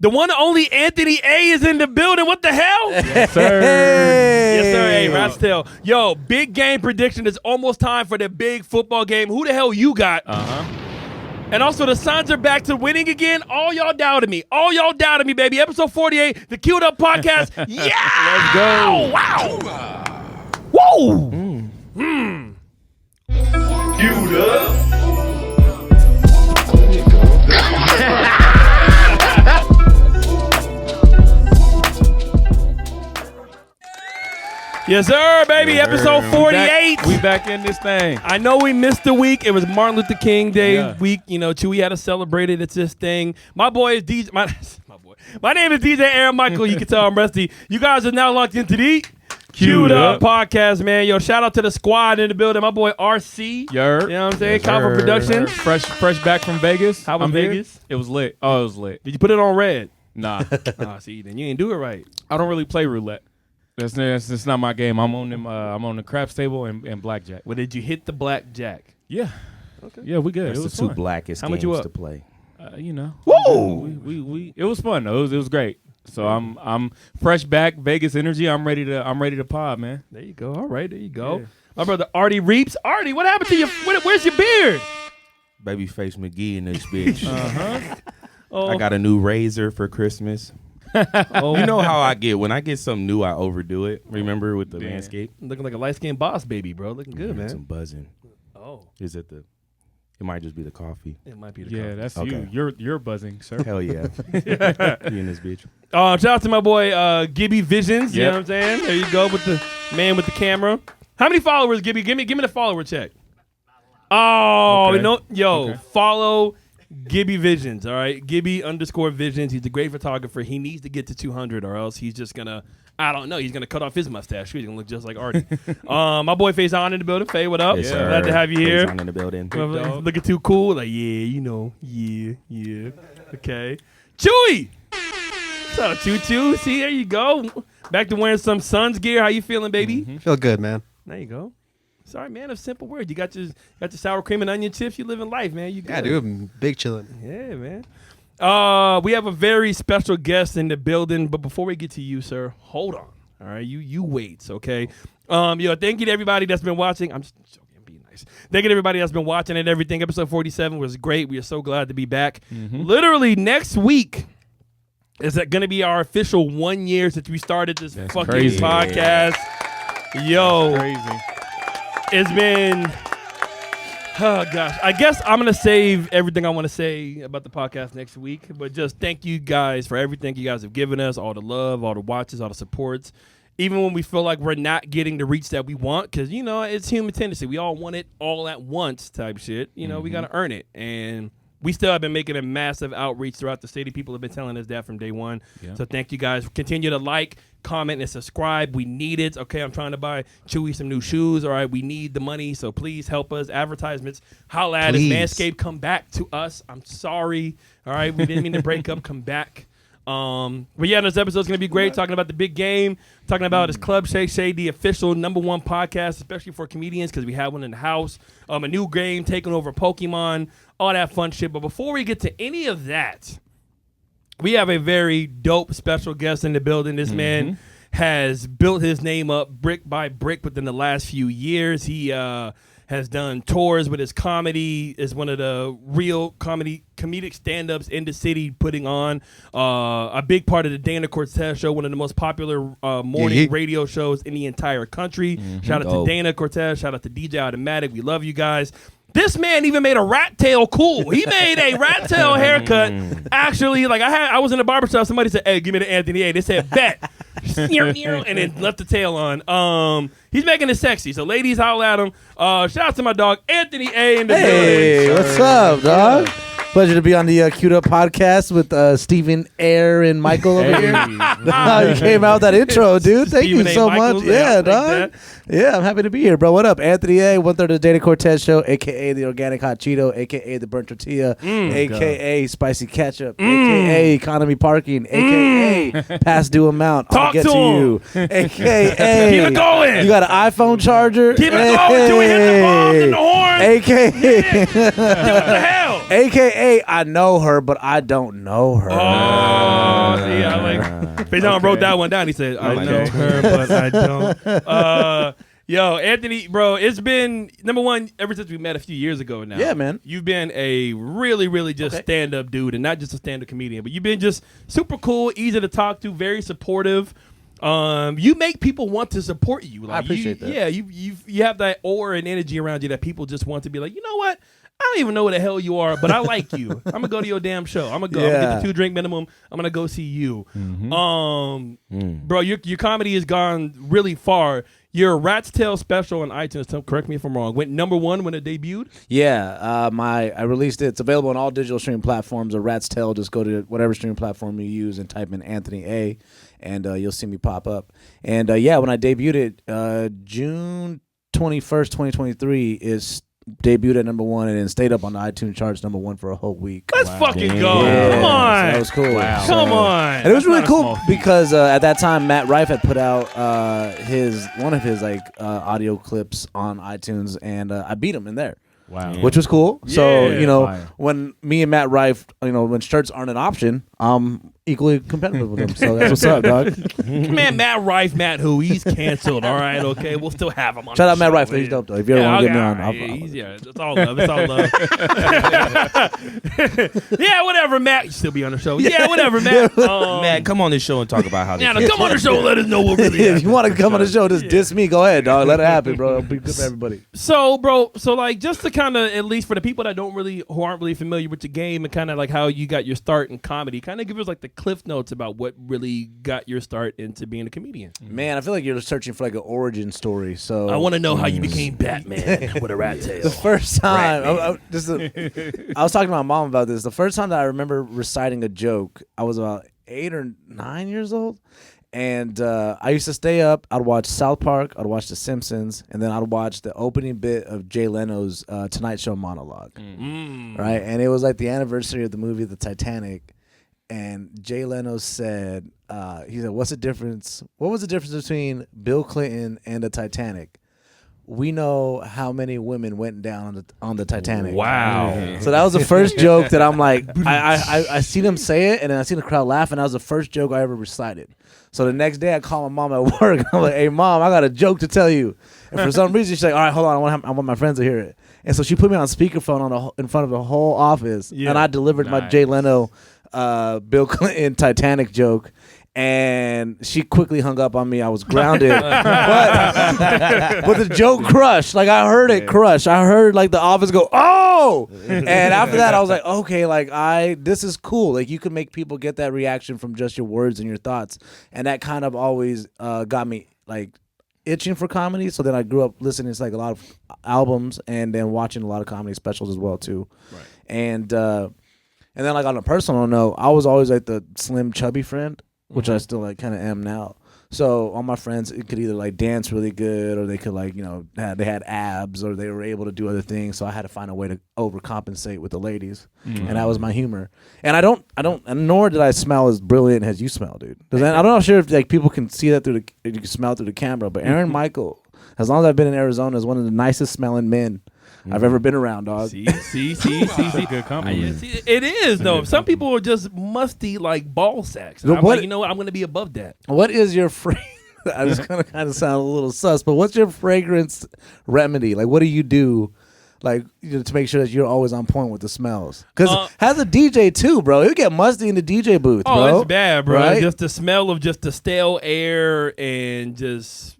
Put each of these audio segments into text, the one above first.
The one and only Anthony A is in the building. What the hell? Yes, sir. Yes, sir. Hey, Rastel. Yo, big game prediction. It's almost time for the big football game. Who the hell you got? And also, the Suns are back to winning again. All y'all doubted me. All y'all doubted me, baby. Episode 48, the Queued Up Podcast. Yeah! Let's go. Wow! Woo! Queued up. Yes, sir, baby. Yes, Episode 48. We back in this thing. I know we missed a week. It was Martin Luther King Day week. You know, Chewy had to celebrate it. It's this thing. My boy is DJ. My name is DJ Aaron Michael. You can tell I'm rusty. You guys are now locked into the Queued Up Podcast, man. Yo, shout out to the squad in the building. My boy RC. You know what I'm saying? Copper Productions. Fresh back from Vegas. How was Vegas? It was lit. Oh, it was lit. Did you put it on red? Nah. See, then you didn't do it right. I don't really play roulette. That's not my game. I'm on them. I'm on the craps table and blackjack. Well, did you hit the blackjack? Yeah. Okay. Yeah, we good. That's it was the two fun. blackest How much games you up? to play. You know. Whoa! We it was fun though. It was great. So I'm fresh back, Vegas energy. I'm ready to pod, man. There you go. All right, there you go. Yeah. My brother Artie Reeps. Artie, what happened to you? Where's your beard? Babyface McGee in this bitch. Oh, I got a new razor for Christmas. You know how I get. When I get something new, I overdo it. Remember with the landscape? looking like a light-skinned boss baby, bro. Looking good, man. Some buzzing. Oh, Is it the... It might just be the coffee. it might be the Yeah, coffee. that's Okay. you. You're buzzing, sir. Hell yeah. You in this bitch. Shout out to my boy Gibby Visions. You Yep. know what I'm saying? There you go with the man with the camera. How many followers, Gibby? Give me the follower check. Oh, Okay. no, yo, Okay. follow Gibby Visions. All right, Gibby_Visions. He's a great photographer. He needs to get to 200, or else he's just gonna. I don't know. He's gonna cut off his mustache. He's gonna look just like Artie. My boy Faison in the building. Faye, what up? Yes, Glad to have you here. On in the building. dog. Looking too cool. Like, yeah, you know. Yeah. Okay. Chewy! What's up, Choo-Choo? See, there you go. Back to wearing some Suns gear. How you feeling, baby? Feel good, man. There you go. Sorry, man. A simple word. You got your sour cream and onion chips. You living life, man. You good. Yeah, dude, I'm big chillin'. Yeah, man. We have a very special guest in the building, but before we get to you, sir, hold on. All right, you wait, okay? Thank you to everybody that's been watching. I'm just joking. Be nice. Thank you to everybody that's been watching and everything. Episode 47 was great. We are so glad to be back. Literally next week is going to be our official 1 year since we started this fucking crazy. podcast. Yo, Crazy. it's been. Oh, gosh. I guess I'm going to save everything I want to say about the podcast next week. But just thank you guys for everything you guys have given us, all the love, all the watches, all the supports. Even when we feel like we're not getting the reach that we want, because, you know, it's human tendency. We all want it all at once type shit. You know, we got to earn it. And we still have been making a massive outreach throughout the city. People have been telling us that from day one. Yeah. So thank you guys. Continue to like, comment, and subscribe. We need it. Okay, I'm trying to buy Chewy some new shoes. All right, we need the money, so please help us. Advertisements, holla at us. Please. Manscaped, come back to us. I'm sorry. All right, we didn't mean to break up. Come back. But yeah, this episode is going to be great, talking about the big game, talking about his Club Shake Shade, the official #1 podcast, especially for comedians, because we have one in the house. A new game taking over Pokemon, all that fun shit. But before we get to any of that, we have a very dope special guest in the building. This man has built his name up brick by brick within the last few years. He has done tours with his comedy, is one of the real comedic stand-ups in the city, putting on a big part of the Dana Cortez Show, one of the most popular morning radio shows in the entire country. Shout out to Dana Cortez. Shout out to DJ Automatic. We love you guys. This man even made a rat tail cool. He made a rat tail haircut. Actually, like I was in a barbershop. Somebody said, "Hey, give me the Anthony A." They said, "Bet," and then left the tail on. He's making it sexy. So, ladies, holler at him. Shout out to my dog Anthony A in the Hey, building. what's up, dog? Pleasure to be on the Queued Up podcast with Stephen Air and Michael over here. You came out with that intro, dude. Thank Stephen you A. so Michaels, much. Yeah, like dog. that. Yeah, I'm happy to be here, bro. What up? Anthony A., 1/3 of the Dana Cortez Show, a.k.a. the Organic Hot Cheeto, a.k.a. the Burnt Tortilla, a.k.a. Spicy Ketchup, a.k.a. Economy Parking, a.k.a. Past Due Amount. Talk I'll get to to him. you, a.k.a. Keep it going. You got an iPhone charger? Keep it going. Do we hit the balls in the horn? a.k.a. What the hell? AKA, I know her, but I don't know her. Oh, Faison wrote that one down. He said, I know her, but I don't. Yo, Anthony, bro, it's been, number one, ever since we met a few years ago now. Yeah, man. You've been a really, really just stand-up dude, and not just a stand-up comedian, but you've been just super cool, easy to talk to, very supportive. You make people want to support you. Like, I appreciate that. Yeah, you have that aura and energy around you that people just want to be like, you know what? I don't even know who the hell you are, but I like you. I'm gonna go to your damn show. I'm gonna go. I'm gonna get the 2-drink minimum. I'm gonna go see you. Bro, your comedy has gone really far. Your Rat's Tail special on iTunes, correct me if I'm wrong, went #1 when it debuted? Yeah, I released it. It's available on all digital streaming platforms. A Rat's Tail, just go to whatever streaming platform you use and type in Anthony A, and you'll see me pop up. And yeah, when I debuted it, June 21st, 2023 is debuted at #1 and then stayed up on the iTunes charts #1 for a whole week. Let's fucking go. Yeah, Come on. so that was cool. Wow. Come on. And it was really That's not a cool small feat. because at that time Matt Rife had put out one of his audio clips on iTunes, and I beat him in there. Wow. Which was cool. So, Yeah. Fire. when me and Matt Rife, when shirts aren't an option, I'm equally competitive with him. So that's what's up, dog. Man, Matt Rife, Matt who, he's canceled. All right, okay, we'll still have him on. Shout the out Matt show. Rife. He's dope, though. If you ever want to get me on, It's all love. It's all love. Yeah, whatever, Matt. You still be on the show. Yeah, whatever, Matt. Man, come on this show and talk about how Yeah, this now come on the show and let us know what really if happened. you want to come on the show, just diss me. Go ahead, dog. Let it happen, bro. It'll be good for everybody. So, bro, like just to kind of, at least for the people that who aren't really familiar with the game and kind of like how you got your start in comedy, kind of give us like the cliff notes about what really got your start into being a comedian. Man, I feel like you're searching for like an origin story. So I want to know how you became Batman with a rat tail. the first time, I was talking to my mom about this. The first time that I remember reciting a joke, I was about 8 or 9 years old. And I used to stay up. I'd watch South Park. I'd watch The Simpsons. And then I'd watch the opening bit of Jay Leno's Tonight Show monologue. Right? And it was like the anniversary of the movie The Titanic. And Jay Leno said, he said, what was the difference between Bill Clinton and the Titanic? We know how many women went down on the Titanic. Wow. So that was the first joke that I'm like, I seen him say it, and then I seen the crowd laugh, and that was the first joke I ever recited. So the next day I call my mom at work. I'm like, hey, Mom, I got a joke to tell you. And for some reason, she's like, all right, hold on. I want my friends to hear it. And so she put me on speakerphone in front of the whole office, Yeah. and I delivered my Jay Leno Bill Clinton Titanic joke. And she quickly hung up on me. I was grounded. but the joke crushed. Like, I heard it crush. I heard, like, the office go, oh! And after that, I was like, okay, like, this is cool. Like, you can make people get that reaction from just your words and your thoughts. And that kind of always got me, like, itching for comedy. So then I grew up listening to, like, a lot of albums and then watching a lot of comedy specials as well, too. Right. And then, like, on a personal note, I was always, like, the slim, chubby friend, which I still like kind of am now. So all my friends could either like dance really good, or they could like they had abs, or they were able to do other things. So I had to find a way to overcompensate with the ladies, and that was my humor. And I don't, nor did I smell as brilliant as you smell, dude. I'm not sure if like people can see that you can smell through the camera, but Aaron Michael, as long as I've been in Arizona, is one of the nicest smelling men I've ever been around, dog. See. Good compliment. It is, though. Some people are just musty like ball sacks. And I'm like, you know what? I'm going to be above that. What is your I was gonna kind of sound a little sus, but what's your fragrance remedy? Like, what do you do, like, to make sure that you're always on point with the smells? Because as a DJ too, bro, you get musty in the DJ booth, bro. Oh, it's bad, bro. Right? Just the smell of just the stale air and just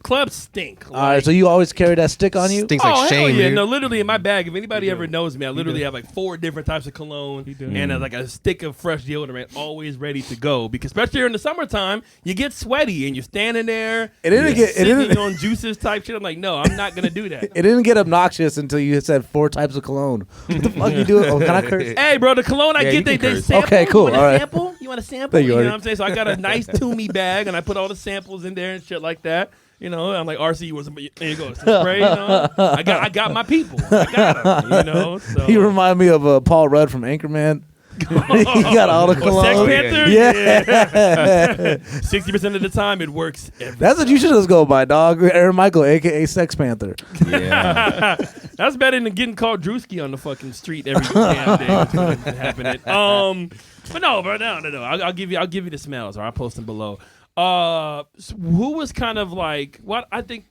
clubs stink. All right, so you always carry that stick on you? Stinks Oh, like hell shame, yeah. dude. No, literally in my bag, if anybody ever knows me, I literally have like 4 different types of cologne and like a stick of fresh deodorant always ready to go. Because especially in the summertime, you get sweaty and you're standing there sitting on juices type shit. I'm like, no, I'm not going to do that. It didn't get obnoxious until you said 4 types of cologne. What the fuck you doing? Oh, can I curse? Hey, bro, the cologne I get, they sample. Okay, cool. You want All right. a sample? You want a sample? Thank you, You know Artie. what I'm saying? So I got a nice Toomey bag, and I put all the samples in there and shit like that. You know, I'm like, RC was, there you go, some spray, you know. I got my people. I got them, you know. So. You remind me of Paul Rudd from Anchorman. He got all the Sex cologne. Panther? Yeah. 60% of the time, it works. That's what you should just go by, dog. Aaron Michael, a.k.a. Sex Panther. Yeah. That's better than getting called Drewski on the fucking street every damn day. That's what's happening. But no. I'll give you the smells, or I'll post them below. So who was kind of like what I think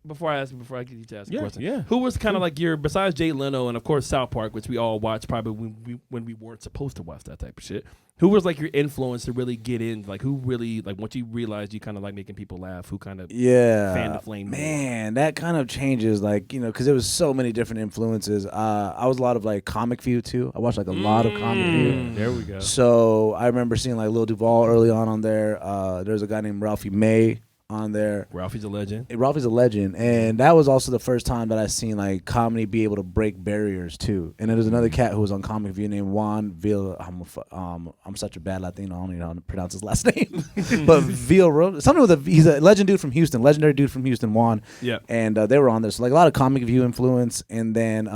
before I get you to ask a question? Yeah. Who was kind of like your besides Jay Leno and of course South Park, which we all watched probably when we weren't supposed to watch that type of shit. Who was like your influence to really get in? Like who really like once you realized you kind of like making people laugh? Who kind of fanned the flame? Man, that kind of changes, like, because there was so many different influences. I was a lot of like Comic View too. I watched like a lot of Comic View. There we go. So I remember seeing like Lil Duval early on there. There's a guy named Ralphie May on there. Ralphie's a legend. Ralphie's a legend, and that was also the first time that I seen like comedy be able to break barriers too. And then there's another cat who was on Comic View named Juan Villa. I'm such a bad Latino. I don't even know how to pronounce his last name, but Villa something with he's a legendary dude from Houston, Juan. Yeah, and they were on there. So like a lot of Comic View influence, and then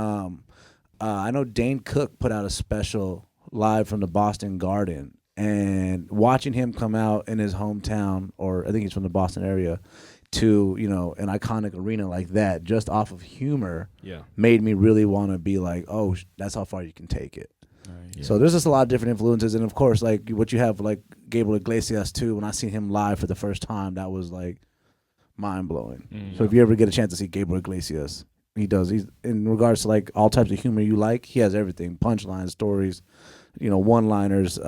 I know Dane Cook put out a special live from the Boston Garden. And watching him come out in his hometown, or I think he's from the Boston area, to an iconic arena like that, just off of humor, made me really want to be like, oh, that's how far you can take it. Right, so there's just a lot of different influences, and of course, like what you have, like Gabriel Iglesias too. When I seen him live for the first time, that was like mind blowing. So if you ever get a chance to see Gabriel Iglesias, he's in regards to like all types of humor you like, he has everything: punchlines, stories, one-liners.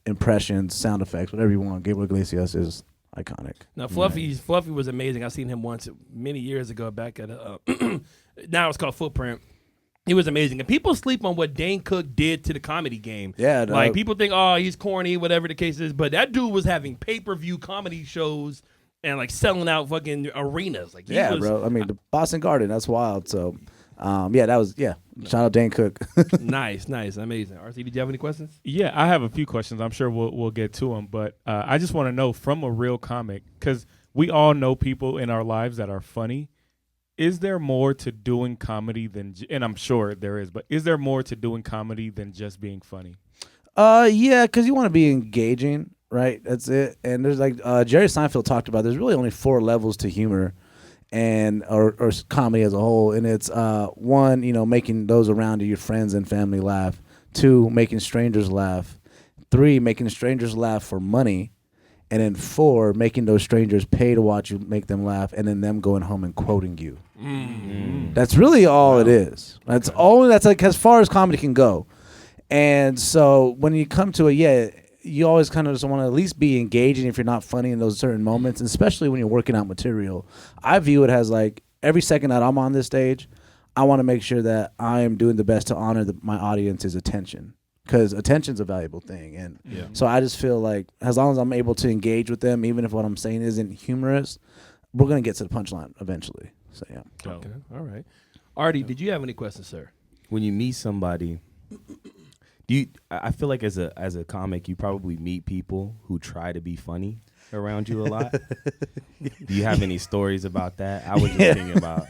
Impressions, sound effects, whatever you want. Gabriel Iglesias is iconic. Now, Fluffy was amazing. I seen him once many years ago back at now it's called Footprint. He was amazing. And people sleep on what Dane Cook did to the comedy game. Yeah. Like, people think, oh, he's corny, whatever the case is. But that dude was having pay-per-view comedy shows and, like, selling out fucking arenas. Like, bro. I mean, the Boston Garden, that's wild. So, shout out Dane Cook. Nice, amazing. RC, did you have any questions? Yeah, I have a few questions. I'm sure we'll get to them, but I just want to know from a real comic, because we all know people in our lives that are funny. Is there more to doing comedy than, and I'm sure there is, but is there more to doing comedy than just being funny? Yeah, because you want to be engaging, right? That's it. And there's like Jerry Seinfeld talked about, there's really only 4 levels to humor. And or comedy as a whole, and it's 1, making those around you, your friends and family, laugh. 2, making strangers laugh. 3, making strangers laugh for money, and then 4, making those strangers pay to watch you make them laugh, and then them going home and quoting you. That's really all it is. That's like as far as comedy can go. And so when you come to you always kind of just want to at least be engaging if you're not funny in those certain moments, and especially when you're working out material. I view it as like every second that I'm on this stage, I want to make sure that I am doing the best to honor my audience's attention, because attention's a valuable thing. And so I just feel like as long as I'm able to engage with them, even if what I'm saying isn't humorous, we're going to get to the punchline eventually. So, yeah. Okay. All right. Artie, did you have any questions, sir? When you meet somebody, I feel like as a comic, you probably meet people who try to be funny around you a lot. Do you have any stories about that? I was just thinking about.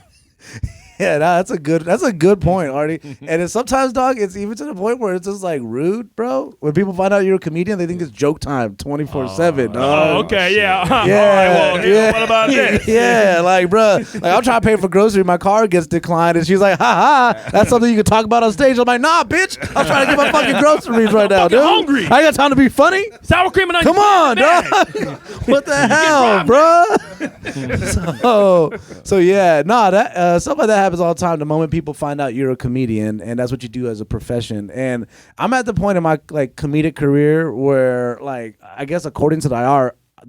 Yeah, that's a good point, Artie. And it's sometimes, dog, it's even to the point where it's just like rude, bro. When people find out you're a comedian, they think it's joke time 24/7. Oh, okay, yeah. Yeah, All right, well, what about this? Yeah, like, bro, like I'm trying to pay for grocery, my car gets declined, and she's like, ha, that's something you can talk about on stage. I'm like, nah, bitch, I'm trying to get my fucking groceries right now, dude. Hungry. I ain't got time to be funny. Sour cream and onion. Come on, dog. What the hell, bro? So yeah, that stuff like that happens all the time. The moment people find out you're a comedian, and that's what you do as a profession. And I'm at the point in my like comedic career where, like, I guess according to the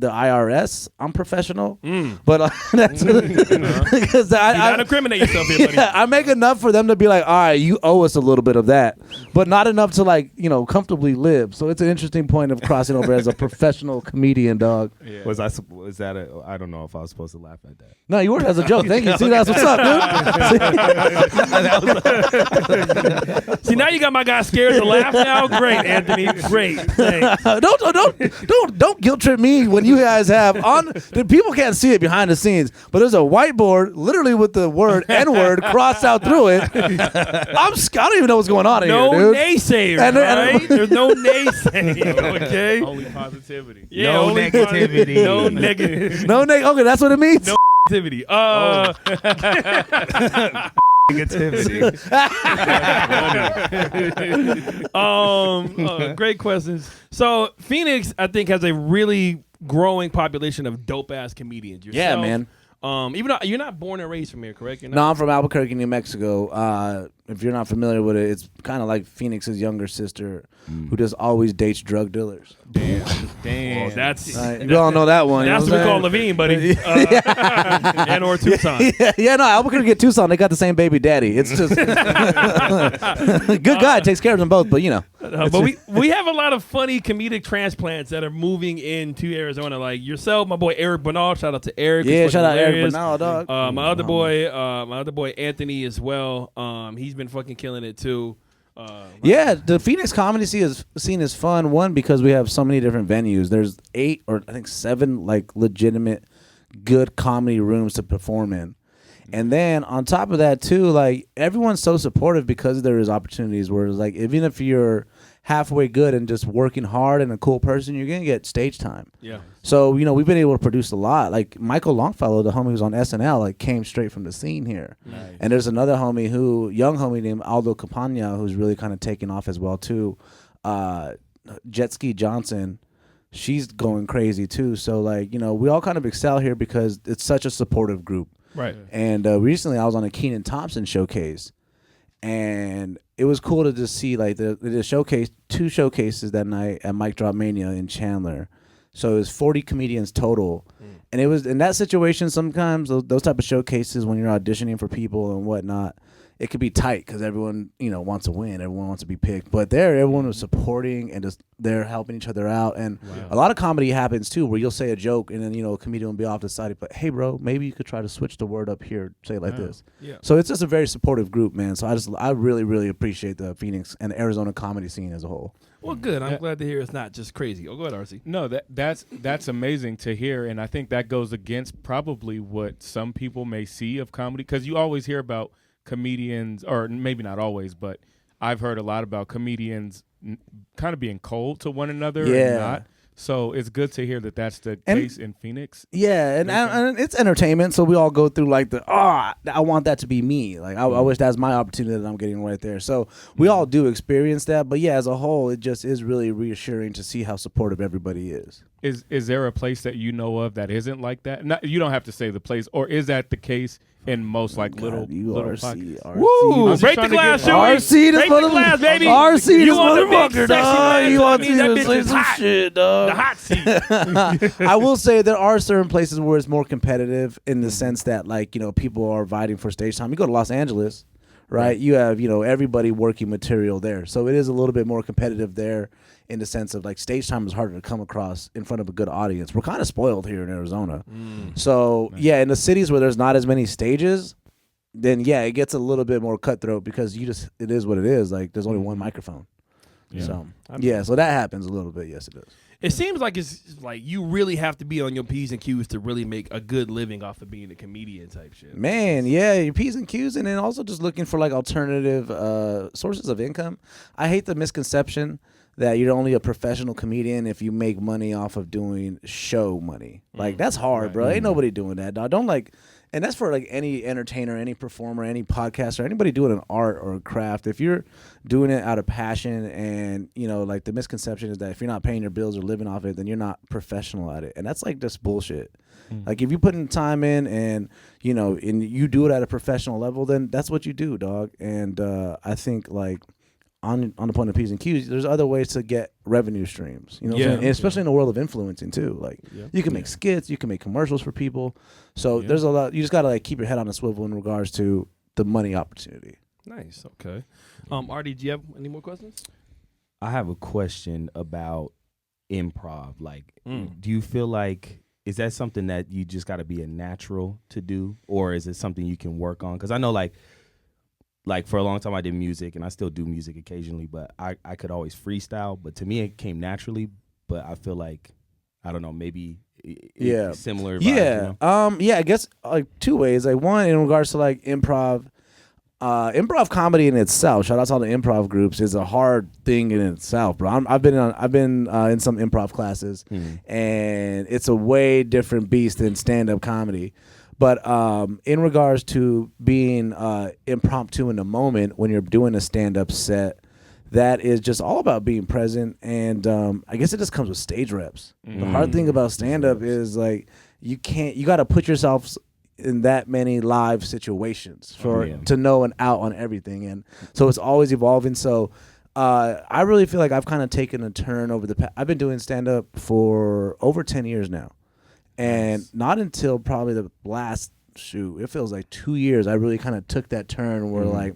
IRS, I'm professional, but that's because you gotta incriminate yourself here, buddy. I make enough for them to be like, all right, you owe us a little bit of that, but not enough to like comfortably live. So it's an interesting point of crossing over as a professional comedian, dog. Yeah. I don't know if I was supposed to laugh at that. No, you were as a joke. Thank you. See, that's what's up, dude. See, now you got my guy scared to laugh now. Great, Anthony. Great. Thanks. Don't guilt trip me when you guys have on. The people can't see it behind the scenes, but there's a whiteboard, literally with the word N-word crossed out through it. I don't even know what's going on No here, dude. naysayers, right? There's no naysayers, okay? Only positivity. Yeah, No only negativity. No negative. No, okay, that's what it means. No negativity. Great questions. So Phoenix, I think, has a really growing population of dope ass comedians. Yeah, Yourself, man. Even though you're not born and raised from here, correct? You're not? No, I'm from Albuquerque, New Mexico. If you're not familiar with it, it's kind of like Phoenix's younger sister, who just always dates drug dealers. Damn. Oh, that's You all know that one. that's you what know we call what Levine, buddy. And or Tucson. I'm saying? Yeah, no, Albuquerque and Tucson, they got the same baby daddy. It's just good guy, takes care of them both, but you know. But we have a lot of funny comedic transplants that are moving into Arizona, like yourself, my boy Eric Bernal. Shout out to Eric. Yeah, He's shout out fucking Eric hilarious. Bernal, dog. My other boy Anthony as well. He's been fucking killing it too. Yeah, the Phoenix comedy scene is fun. One, because we have so many different venues. There's 8 or I think 7 like legitimate good comedy rooms to perform in. And then on top of that too, like everyone's so supportive because there is opportunities where it's like even if you're halfway good and just working hard and a cool person, you're gonna get stage time. Yeah. So, we've been able to produce a lot. Like Michael Longfellow, the homie who's on SNL, like came straight from the scene here. Nice. And there's another young homie named Aldo Campagna, who's really kind of taken off as well too. Jet Ski Johnson, she's going crazy too. So like, we all kind of excel here because it's such a supportive group. Right. And recently I was on a Kenan Thompson showcase, and it was cool to just see like the showcase, 2 showcases that night at Mic Drop Mania in Chandler. So it was 40 comedians total. And it was in that situation, sometimes those type of showcases when you're auditioning for people and whatnot, it could be tight because everyone, wants to win. Everyone wants to be picked. But there, everyone was supporting and just they're helping each other out. And a lot of comedy happens too, where you'll say a joke and then, a comedian will be off the side. But hey, bro, maybe you could try to switch the word up here, say it like this. Yeah. So it's just a very supportive group, man. So I really, really appreciate the Phoenix and the Arizona comedy scene as a whole. Well, good. I'm glad to hear it's not just crazy. Oh, go ahead, RC. No, that's amazing to hear, and I think that goes against probably what some people may see of comedy, because you always hear about comedians, or maybe not always, but I've heard a lot about comedians kind of being cold to one another. Yeah. And not. So it's good to hear that that's the case in Phoenix. Yeah, and it's entertainment, so we all go through like I want that to be me. Like I wish that's my opportunity that I'm getting right there. So we all do experience that, but yeah, as a whole, it just is really reassuring to see how supportive everybody is. Is there a place that you know of that isn't like that? Not, you don't have to say the place, or is that the case in most little RC, podcasts? Woo! Break the glass, Joey. RC, this Break the glass, baby. RC, this You want the big, motherfucker, sexy dog. glass, You so want that means that to bitch say is some hot. shit, dog. The hot seat. I will say there are certain places where it's more competitive in the sense that, like, people are vying for stage time. You go to Los Angeles, right? You have, everybody working material there. So it is a little bit more competitive there in the sense of, like, stage time is harder to come across in front of a good audience. We're kind of spoiled here in Arizona. So, yeah, in the cities where there's not as many stages, then, yeah, it gets a little bit more cutthroat because it is what it is. Like, there's only one microphone. Yeah. So, yeah, so that happens a little bit. Yes, it does. It seems like it's like you really have to be on your P's and Q's to really make a good living off of being a comedian type shit. Man, yeah, your P's and Q's, and then also just looking for like alternative sources of income. I hate the misconception that you're only a professional comedian if you make money off of doing show money. Like, that's hard, bro. Ain't nobody doing that, dog. Don't like, and that's for like any entertainer, any performer, any podcaster, anybody doing an art or a craft. If you're doing it out of passion and, like the misconception is that if you're not paying your bills or living off it, then you're not professional at it. And that's like just bullshit. Like, if you put in time in and, and you do it at a professional level, then that's what you do, dog. And I think like, on the point of P's and Q's, there's other ways to get revenue streams. You know what I'm saying? And especially in the world of influencing too. Like, you can make skits, you can make commercials for people. So there's a lot. You just gotta like keep your head on a swivel in regards to the money opportunity. Nice. Okay. Artie, do you have any more questions? I have a question about improv. Like, do you feel like, is that something that you just got to be a natural to do, or is it something you can work on? Because I know like for a long time I did music, and I still do music occasionally, but I could always freestyle. But to me, it came naturally. But I feel like, I don't know, maybe Yeah. similar vibes, you Yeah. know? Yeah, I guess like two ways. Like one in regards to like improv. Improv comedy in itself, shout out to all the improv groups, is a hard thing in itself, bro. I've been in some improv classes, and it's a way different beast than stand up comedy. But in regards to being impromptu in the moment when you're doing a stand up set, that is just all about being present, and I guess it just comes with stage reps. The hard thing about stand up is like you got to put yourself in that many live situations to know and out on everything, and so it's always evolving. So I really feel like I've kind of taken a turn over the past. I've been doing stand up for over 10 years now, and not until probably the last it feels like 2 years I really kind of took that turn where like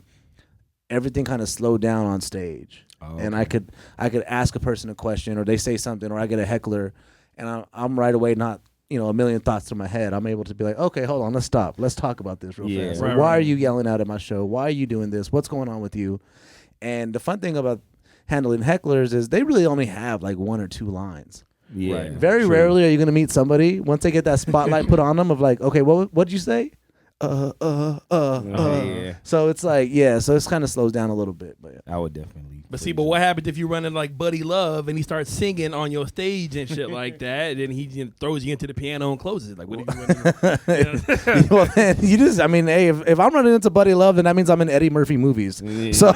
everything kind of slowed down on stage. And I could ask a person a question, or they say something, or I get a heckler, and I'm right away not a million thoughts through my head. I'm able to be like, okay, hold on, let's stop. Let's talk about this real fast. Right, Why are you yelling out at my show? Why are you doing this? What's going on with you? And the fun thing about handling hecklers is they really only have like one or two lines. Yeah. Very rarely are you going to meet somebody once they get that spotlight put on them of like, okay, what'd you say? Yeah. So it's like, so it's kind of slows down a little bit. But I would definitely. But see, what happens if you running like Buddy Love and he starts singing on your stage and shit like that, and then he throws you into the piano and closes it? Like, what do you well, then you just, I mean, hey, if I'm running into Buddy Love, then that means I'm in Eddie Murphy movies. So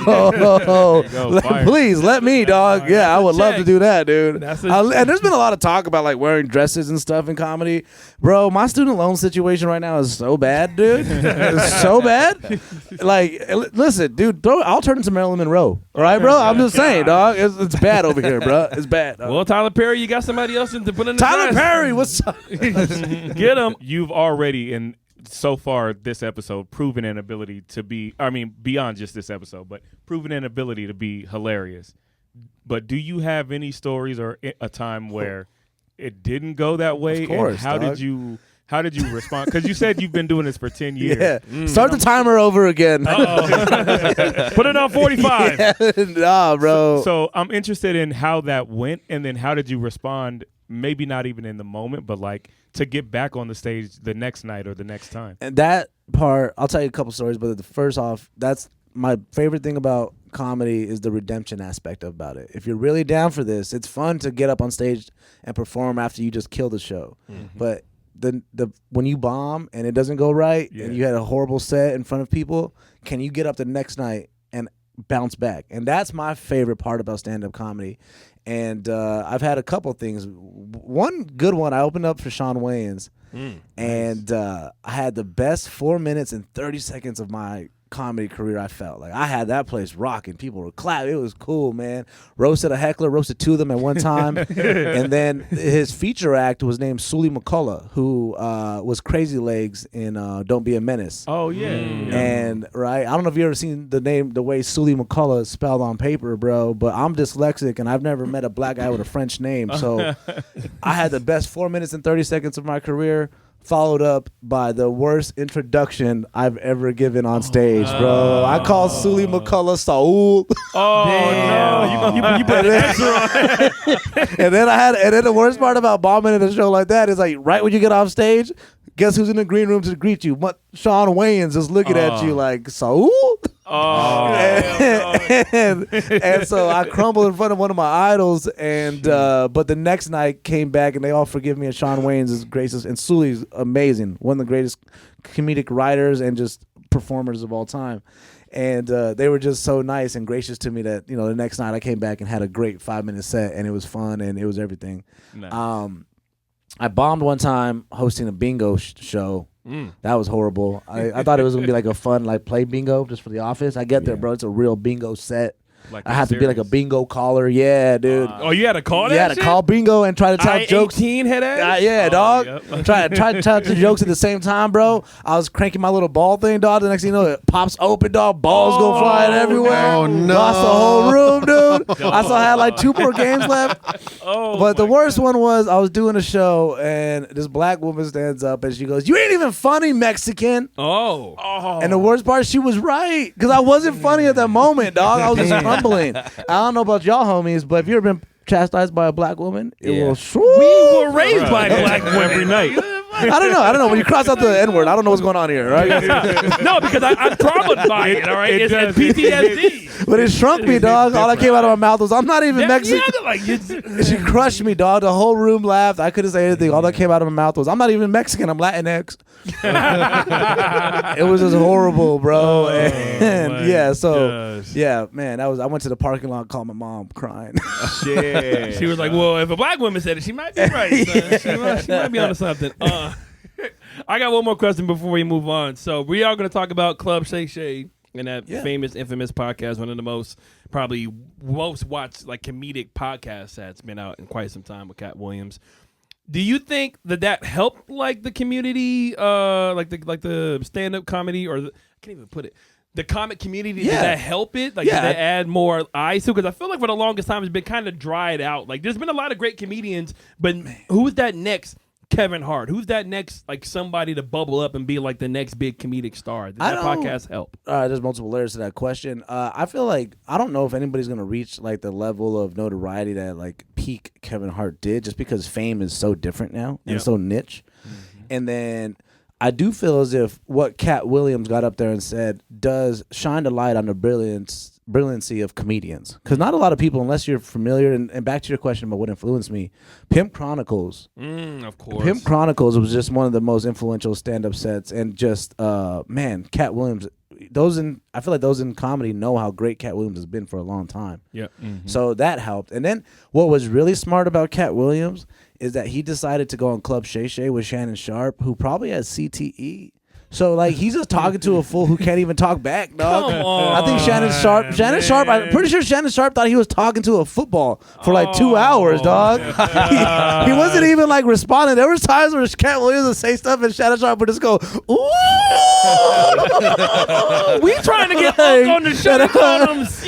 please let me, dog. Yeah, I would love to do that, dude. And there's been a lot of talk about like wearing dresses and stuff in comedy. Bro, my student loan situation right now is so bad, dude. It's so bad. Like, listen, dude, I'll turn into Marilyn Monroe. All right, bro? I'm just saying, dog. It's bad over here, bro. It's bad. Dog. Well, Tyler Perry, you got somebody else to put in the Tyler dress. Perry, what's up? Get him. You've already, so far this episode, proven an ability to be, beyond just this episode, but proven an ability to be hilarious. But do you have any stories or a time where it didn't go that way? Of course, and how dog. did you respond? Because you said you've been doing this for 10 years. Yeah. Start the timer over again. Put it on 45. Nah, bro. So I'm interested in how that went, and then how did you respond, maybe not even in the moment, but like to get back on the stage the next night or the next time? And that part, I'll tell you a couple stories, but the first off, that's my favorite thing about comedy is the redemption aspect about it. If you're really down for this, it's fun to get up on stage and perform after you just kill the show. But the when you bomb and it doesn't go right and you had a horrible set in front of people, can you get up the next night and bounce back? And that's my favorite part about stand-up comedy. And I've had a couple things. One good one, I opened up for Shawn Wayans, and I had the best 4 minutes and 30 seconds of my comedy career. I felt like I had that place rocking. People were clapping. It was cool, man. Roasted a heckler, roasted two of them at one time. And then his feature act was named Sully McCullough, who was Crazy Legs in Don't Be a Menace. Oh, yeah. And I don't know if you ever seen the way Sully McCullough is spelled on paper, bro, but I'm dyslexic and I've never met a black guy with a French name. So I had the best 4 minutes and 30 seconds of my career, followed up by the worst introduction I've ever given on stage, bro. I called Sully McCullough Saul. Oh, no. You put an answer on it. and then the worst part about bombing in a show like that is like right when you get off stage, guess who's in the green room to greet you? Shawn Wayans is looking at you like, Saul? And so I crumbled in front of one of my idols, and but the next night came back and they all forgive me, and Shawn Wayans is gracious, and Sully's amazing, one of the greatest comedic writers and just performers of all time. And they were just so nice and gracious to me that the next night I came back and had a great 5-minute set, and it was fun and it was everything. Nice. I bombed one time hosting a bingo show. That was horrible. I thought it was gonna be like a fun play bingo just for the office. I get there, bro. It's a real bingo set. Like I have to be like a bingo caller. Yeah, dude. Oh, you had to call that You had to shit? call bingo and try to tell jokes. I-18 head ass? Yeah, dog. Yep. Try to tell the jokes at the same time, bro. I was cranking my little ball thing, dog. The next thing you know, it pops open, dog. Balls go flying everywhere. Oh, no. Lost the whole room, dude. I still had like 2 more games left. But the worst one was I was doing a show and this black woman stands up and she goes, "You ain't even funny, Mexican." Oh. And the worst part, she was right, because I wasn't funny at that moment, dog. I was just crumbling. I don't know about y'all homies, but if you've ever been chastised by a black woman, it Yeah. will. We were raised by black women every night. I don't know. When you cross out the N word, I don't know what's going on here, right? No, because I'm traumatized by it. All right, It it's does. PTSD. But it shrunk me, dog. All that came out of my mouth was, I'm not even Mexican. Yeah, She crushed me, dog. The whole room laughed. I couldn't say anything. All that came out of my mouth was, I'm not even Mexican. I'm Latinx. It was just horrible, bro. And yeah, so gosh. yeah, man, I went to the parking lot, called my mom, crying. Yeah. She was like, "Well, if a black woman said it, she might be right. Son. She might be onto something." I got one more question before we move on. So we are going to talk about Club Shay Shay and that famous, infamous podcast, one of the most watched like comedic podcasts that's been out in quite some time with Cat Williams. Do you think that helped like the community, like the stand up comedy, or I can't even put it, the comic community? Did that help it? Like, did they add more eyes to? Because I feel like for the longest time it's been kind of dried out. Like, there's been a lot of great comedians, but who's that next Kevin Hart? Who's that next like somebody to bubble up and be like the next big comedic star? Did that podcast help? There's multiple layers to that question. I feel like I don't know if anybody's gonna reach like the level of notoriety that like peak Kevin Hart did, just because fame is so different now and so niche. And then I do feel as if what Cat Williams got up there and said does shine a light on the brilliancy of comedians, because not a lot of people, unless you're familiar, and back to your question about what influenced me, Pimp Chronicles. Of course. Pimp Chronicles was just one of the most influential stand-up sets, and just man, Cat Williams, I feel like those in comedy know how great Cat Williams has been for a long time. Yeah. So that helped. And then what was really smart about Cat Williams is that he decided to go on Club Shay Shay with Shannon Sharp, who probably has CTE. So like he's just talking to a fool who can't even talk back, dog. Come on, I think Shannon Sharp, I'm pretty sure Shannon Sharp thought he was talking to a football for like 2 hours, dog. He wasn't even like responding. There was times where Cat Williams would say stuff and Shannon Sharp would just go, ooh. We trying to get Unc on the show. You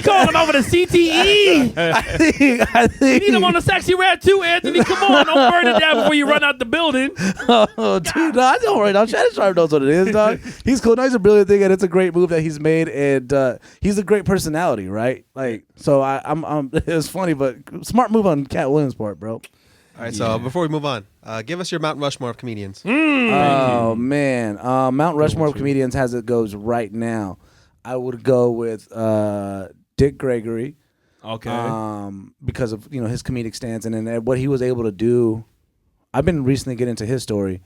calling him over the CTE. I think You need him on the sexy rat too, Anthony. Come on, don't burn it down before you run out the building. Oh, dude, no, I don't worry. No, Shannon Sharp knows what it is, dog. He's cool. No, he's a brilliant thing, and it's a great move that he's made, and he's a great personality, right? Like, so I'm it was funny, but smart move on Cat Williams' part, bro. All right, so before we move on, give us your Mount Rushmore of comedians. Oh man, Mount Rushmore of comedians as it goes right now. I would go with Dick Gregory. Okay. Because of his comedic stance and then what he was able to do. I've been recently getting into his story,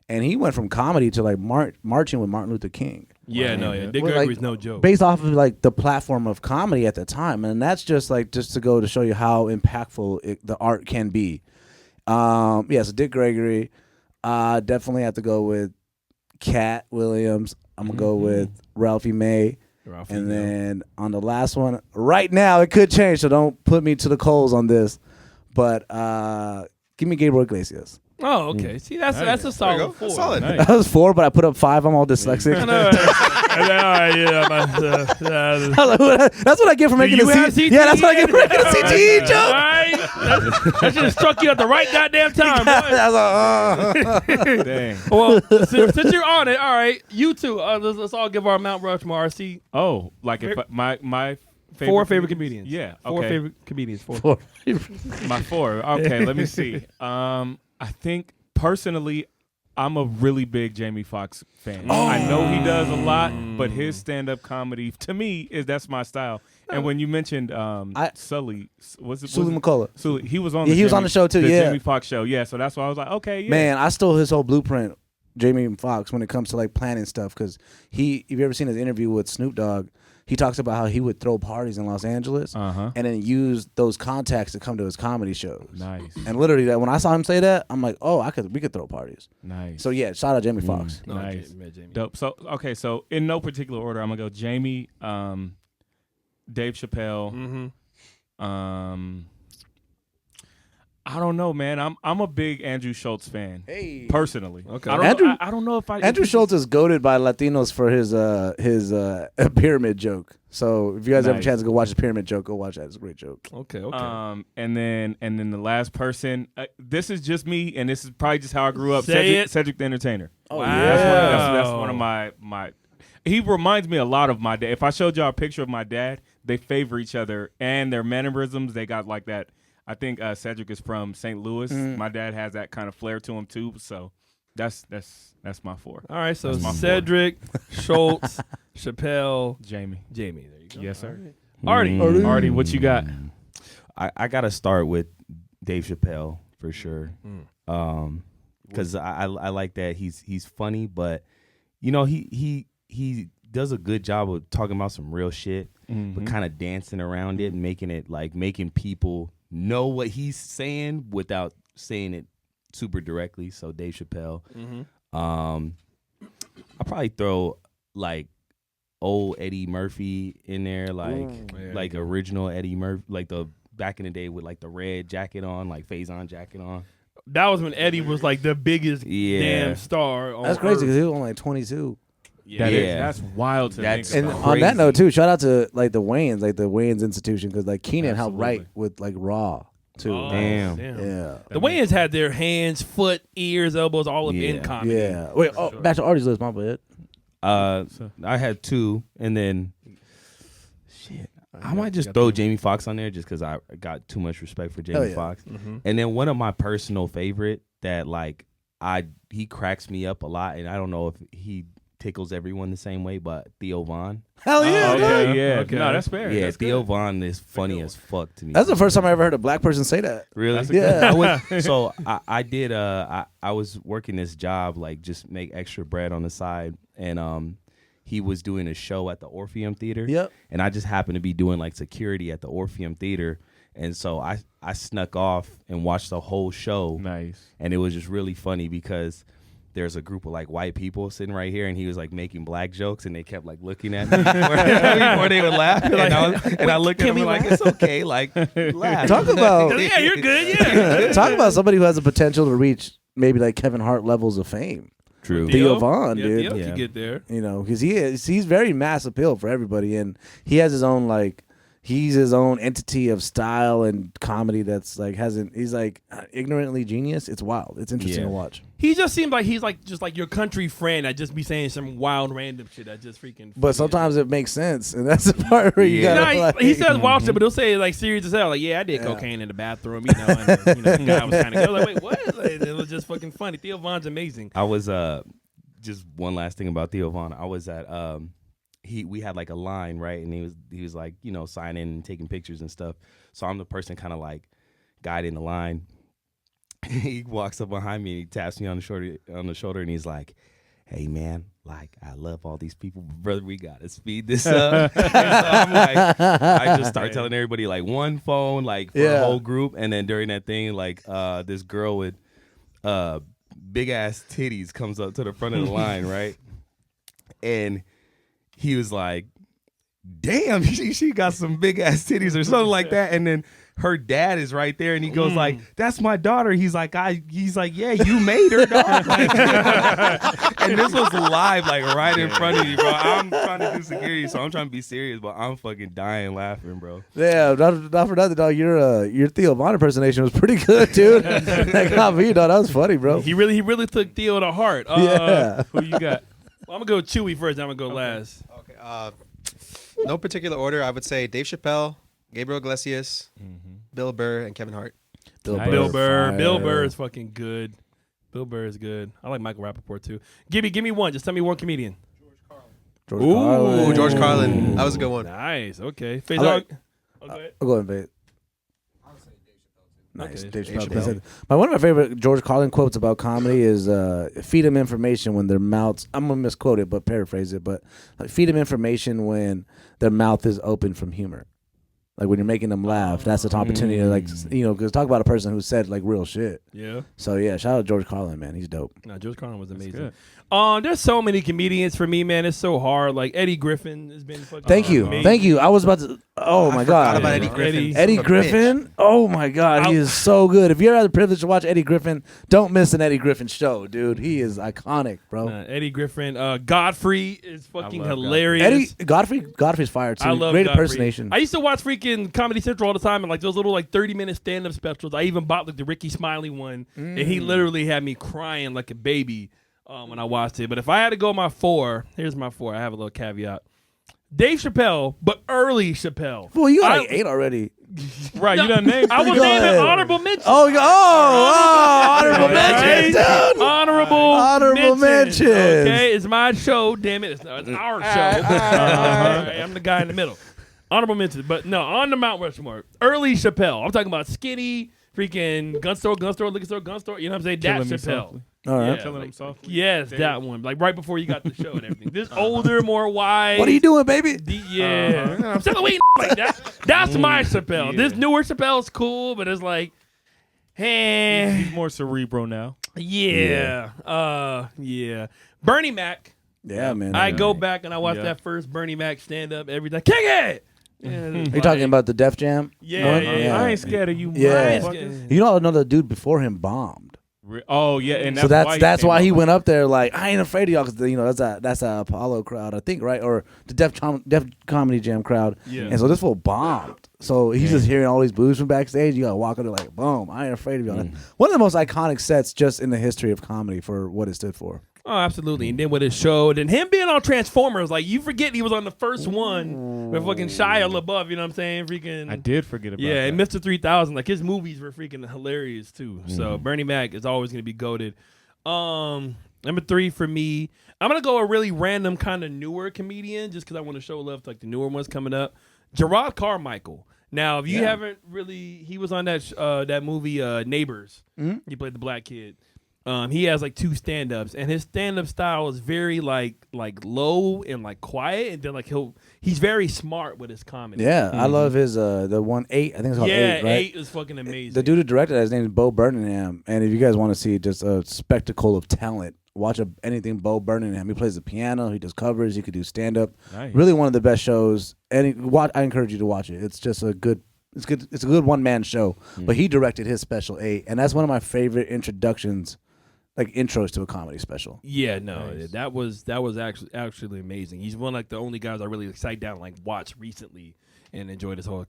and he went from comedy to like marching with Martin Luther King. Yeah, no, yeah. Dick Well, Gregory's like, no joke. Based off of like the platform of comedy at the time, and that's just to go to show you how impactful the art can be. So Dick Gregory, definitely have to go with Cat Williams. I'm gonna go with Ralphie May. And then on the last one, right now it could change, so don't put me to the coals on this. But give me Gabriel Iglesias. Oh, okay. See, that's a solid 4. Solid. Nice. That was 4, but I put up 5. I'm all dyslexic. That's what I get for making you a have CTE. CTE? Yeah, that's what I get for making a CTE joke. All right. That should have struck you at the right goddamn time. Boy. I was like, Dang. Well, since you're on it, all right, you two, let's all give our Mount Rushmore. See, Oh, like if my favorite 4 favorite comedians. Yeah. Okay. 4 favorite comedians. 4. My 4. Okay, let me see. I think personally, I'm a really big Jamie Foxx fan. I know he does a lot, but his stand-up comedy to me that's my style. And when you mentioned Sully, Sully McCullough. Sully, he was on. Yeah, he was on the show too. The Yeah, Jamie Foxx show. Yeah, so that's why I was like, okay, yeah. man, I stole his whole blueprint, Jamie Foxx, when it comes to like planning stuff. Because if you ever seen his interview with Snoop Dogg, he talks about how he would throw parties in Los Angeles and then use those contacts to come to his comedy shows. Nice. And literally, that when I saw him say that, I'm like, oh, we could throw parties. Nice. So yeah, shout out Jamie Foxx. Nice. Jamie. Dope. So okay, so in no particular order, I'm gonna go Jamie, Dave Chappelle. I don't know, man. I'm a big Andrew Schultz fan. Hey. Personally. Okay. I don't know if I Andrew Schultz is goated by Latinos for his pyramid joke. So if you guys have a Nice. chance to go watch his pyramid joke, go watch that. It's a great joke. Okay. And then the last person. This is just me, and this is probably just how I grew up. Say Cedric the Entertainer. Oh, Wow. That's one of my. He reminds me a lot of my dad. If I showed y'all a picture of my dad, they favor each other and their mannerisms. They got like that. I think Cedric is from St. Louis. My dad has that kind of flair to him too. So that's my 4. All right, so That's my 4. Cedric, Schultz, Chappelle, Jamie. There you go. Yes, sir. Artie. Artie, what you got? I got to start with Dave Chappelle for sure. Because I like that he's funny, but you know he does a good job of talking about some real shit, but kind of dancing around it and making people know what he's saying without saying it super directly. So Dave Chappelle. I'll probably throw like old Eddie Murphy in there, like original Eddie Murphy, like the back in the day with like the red jacket on, like Faison jacket on. That was when Eddie was like the biggest damn star on That's crazy Earth. because he was only like 22. That's wild to think And about. on that note too, shout out to like the Wayans Institution, because like Keenan helped write with like Raw too. Oh, Damn. Yeah. The Wayans had their hands, foot, ears, elbows, all up in comedy. Yeah. Wait. Back to Artie's list, my bad. I had 2, and then I might just throw Jamie Foxx on there just because I got too much respect for Jamie Foxx. And then one of my personal favorite that like he cracks me up a lot, and I don't know if he tickles everyone the same way, but Theo Von. Hell yeah. Okay, yeah. Okay. No, that's fair. Yeah, That's Theo good. Von is funny as fuck to me. That's the first time I ever heard a black person say that. Really? Yeah. So I did. I was working this job, like just make extra bread on the side, and he was doing a show at the Orpheum Theater. Yep. And I just happened to be doing like security at the Orpheum Theater, and so I snuck off and watched the whole show. Nice. And it was just really funny because there's a group of like white people sitting right here, and he was like making black jokes, and they kept like looking at me before they would laugh. And I looked at them like, it's okay, like laugh. Talk about Yeah, you're good. Yeah. talk about somebody who has the potential to reach maybe like Kevin Hart levels of fame. True. Theo Von, yeah, dude. Theo Yeah. could get there. You know, because he's very mass appeal for everybody, and he has his own like. He's his own entity of style and comedy that's like he's like ignorantly genius. It's wild. It's interesting to watch. He just seems like he's like just like your country friend that just be saying some wild random shit that just freaking. But sometimes it makes sense, and that's the part where you gotta Nah, like. he says wild shit, but he'll say it like serious as hell. Like, yeah, I did cocaine in the bathroom, you know. And the guy was kind of like, wait, what? Like, it was just fucking funny. Theo Von's amazing. I was just one last thing about Theo Von. I was at we had like a line, right? And he was like, you know, signing and taking pictures and stuff. So I'm the person kind of like guiding the line. He walks up behind me and he taps me on the shoulder and he's like, hey man, like I love all these people, but brother, we gotta speed this up. And so I'm like, I just start telling everybody like one phone, like for the whole group, and then during that thing, like this girl with big ass titties comes up to the front of the line, right? And he was like, damn, she got some big ass titties or something like that. And then her dad is right there, and he goes like, that's my daughter. He's like, yeah, you made her, dog. And this was live, like right in front of you, bro. I'm trying to do security, so I'm trying to be serious, but I'm fucking dying laughing, bro. Yeah, not for nothing, dog. Your Theo Von impersonation was pretty good, dude. That got me, dog. That was funny, bro. He really took Theo to heart. Yeah. Who you got? Well, I'm gonna go with Chewy first. Then I'm gonna go last. Okay. No particular order. I would say Dave Chappelle, Gabriel Iglesias, Bill Burr, and Kevin Hart. Bill fire. Burr is fucking good. Bill Burr is good. I like Michael Rappaport too. Give me one. Just tell me one comedian. George Ooh, Carlin. George Carlin. That was a good one. Nice. Okay. I like- Go ahead. Go ahead, babe. Nice. Okay. Dave Dave Chappelle. One of my favorite George Carlin quotes about comedy is feed them information when their mouths, I'm going to misquote it, but paraphrase it, but like, feed them information when their mouth is open from humor. Like when you're making them laugh, that's an opportunity to like, you know, because talk about a person who said like real shit. Yeah. So yeah, shout out George Carlin, man. He's dope. No, George Carlin was amazing. good. There's so many comedians for me, man. It's so hard. Like Eddie Griffin has been fucking Thank you. amazing. Thank you. I was about to, oh my Forgot God. about Yeah. Eddie Griffin. Eddie Son of a Griffin, oh my God, he is so good. If you ever had the privilege to watch Eddie Griffin, don't miss an Eddie Griffin show, dude. He is iconic, bro. Eddie Griffin. Godfrey is fucking love hilarious. Godfrey's fire too. I love Great Godfrey. impersonation. I used to watch freaking Comedy Central all the time, and like those little like 30-minute stand-up specials. I even bought like the Ricky Smiley one, and he literally had me crying like a baby when I watched it. But if I had to go my four, here's my four. I have a little caveat. Dave Chappelle, but early Chappelle. Well, you got like 8 already. Right, you done named. I was Go naming ahead. honorable mentions. Honorable mentions, dude. Honorable mentions. Okay, it's my show. Damn it, it's our show. I'm the guy in the middle. Honorable mentions, but no, on the Mount Rushmore, early Chappelle. I'm talking about skinny, freaking gun store, liquor store, gun store. You know what I'm saying? That Killing me Chappelle. softly. All right. Yeah, Killing him softly. Yes, that one. Like right before you got the show and everything. This older, more wise. What are you doing, baby? Yeah, I'm still waiting like that. That's my Chappelle. Yeah. This newer Chappelle's cool, but it's like, hey, He's more cerebral now. yeah. Bernie Mac. Yeah, man. I go back and I watch Yeah. that first Bernie Mac stand up every day. Kick it. Are you talking about the Def Jam? Yeah, one? yeah. I ain't scared of you. Yeah. motherfucker. You know, another dude before him bombed. Oh yeah, and So that's came why up he with- went up there like, I ain't afraid of y'all, because you know that's a Apollo crowd, I think, right? Or the Def Comedy Jam crowd. Yeah. And so this fool bombed. So he's just hearing all these boos from backstage. You gotta walk up there like, boom, I ain't afraid of y'all. One of the most iconic sets just in the history of comedy for what it stood for. Oh, absolutely. And then with his show, and him being on Transformers, like you forget he was on the first one with fucking Shia LaBeouf. You know what I'm saying? Freaking. I did forget about Yeah, that. and Mr. 3000, like his movies were freaking hilarious too. So Bernie Mac is always gonna be goated. Number 3 for me, I'm gonna go a really random kind of newer comedian just because I want to show love to like the newer ones coming up. Gerard Carmichael. Now, if you haven't really, he was on that movie Neighbors. He played the black kid. He has like 2 stand-ups, and his stand-up style is very like low and like quiet, and then like he's very smart with his comedy. Yeah, I love his the one 8. I think it's called 8, right? 8 is fucking amazing. The dude who directed that, his name is Bo Burnham. And if you guys want to see just a spectacle of talent, watch anything Bo Burnham. He plays the piano, he does covers, he could do stand up. Nice. Really one of the best shows. And I encourage you to watch it. It's just a good. It's good. It's a good one man show. But he directed his special 8, and that's one of my favorite introductions, like intros to a comedy special. Yeah, no, that was actually amazing. He's one like the only guys I really sat down and like watched recently and enjoyed his whole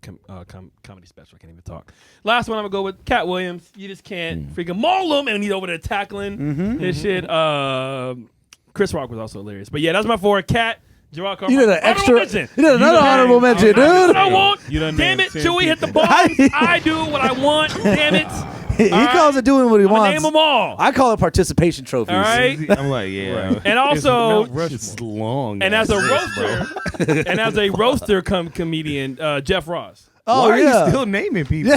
comedy special. I can't even talk. Last one I'm gonna go with Cat Williams. You just can't freaking maul him, and he's over there tackling his shit. Chris Rock was also hilarious, but yeah, that's my 4. Cat. Gerard You did Carmichael. an extra. Honorable mention. You did another honorable mention, I do what dude. I want. You done Damn named it, 10 Chewy hit the people. ball. I do what I want. Damn it. He calls it doing what he I'm gonna wants. name them all. I call it participation trophies. All right. I'm like, yeah. And also, It's long. and as a ass list, bro. roaster, comedian, Jeff Ross. Oh Why yeah. are you still naming people?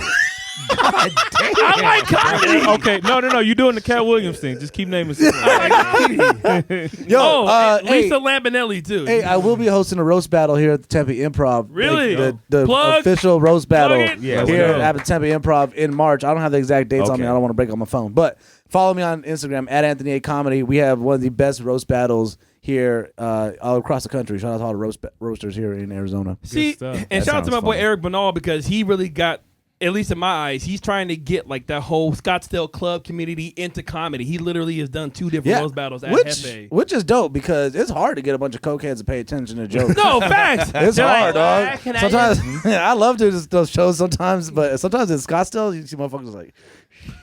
God damn. I like comedy. Okay, no, you're doing the Cat Williams thing. Just keep naming some. I like comedy. Yo, and hey, Lisa Lambanelli too. hey, I will be hosting a roast battle here at the Tempe Improv. Really? Like, the Plug. official roast battle it. Yeah, here let's go. at the Tempe Improv in March. I don't have the exact dates on me. Okay. I don't want to break up my phone. But follow me on Instagram at Anthony A Comedy. We have one of the best roast battles here all across the country. Shout out to all the roasters here in Arizona. See, stuff. and That shout out to my sounds boy fun. Eric Bernal because he really got, at least in my eyes, he's trying to get like that whole Scottsdale club community into comedy. He literally has done 2 different roast battles at Hefe. which is dope because it's hard to get a bunch of cokeheads to pay attention to jokes. No, facts. It's They're hard, like, dog. "Can I Sometimes I love to those shows sometimes, but sometimes in Scottsdale you see motherfuckers like,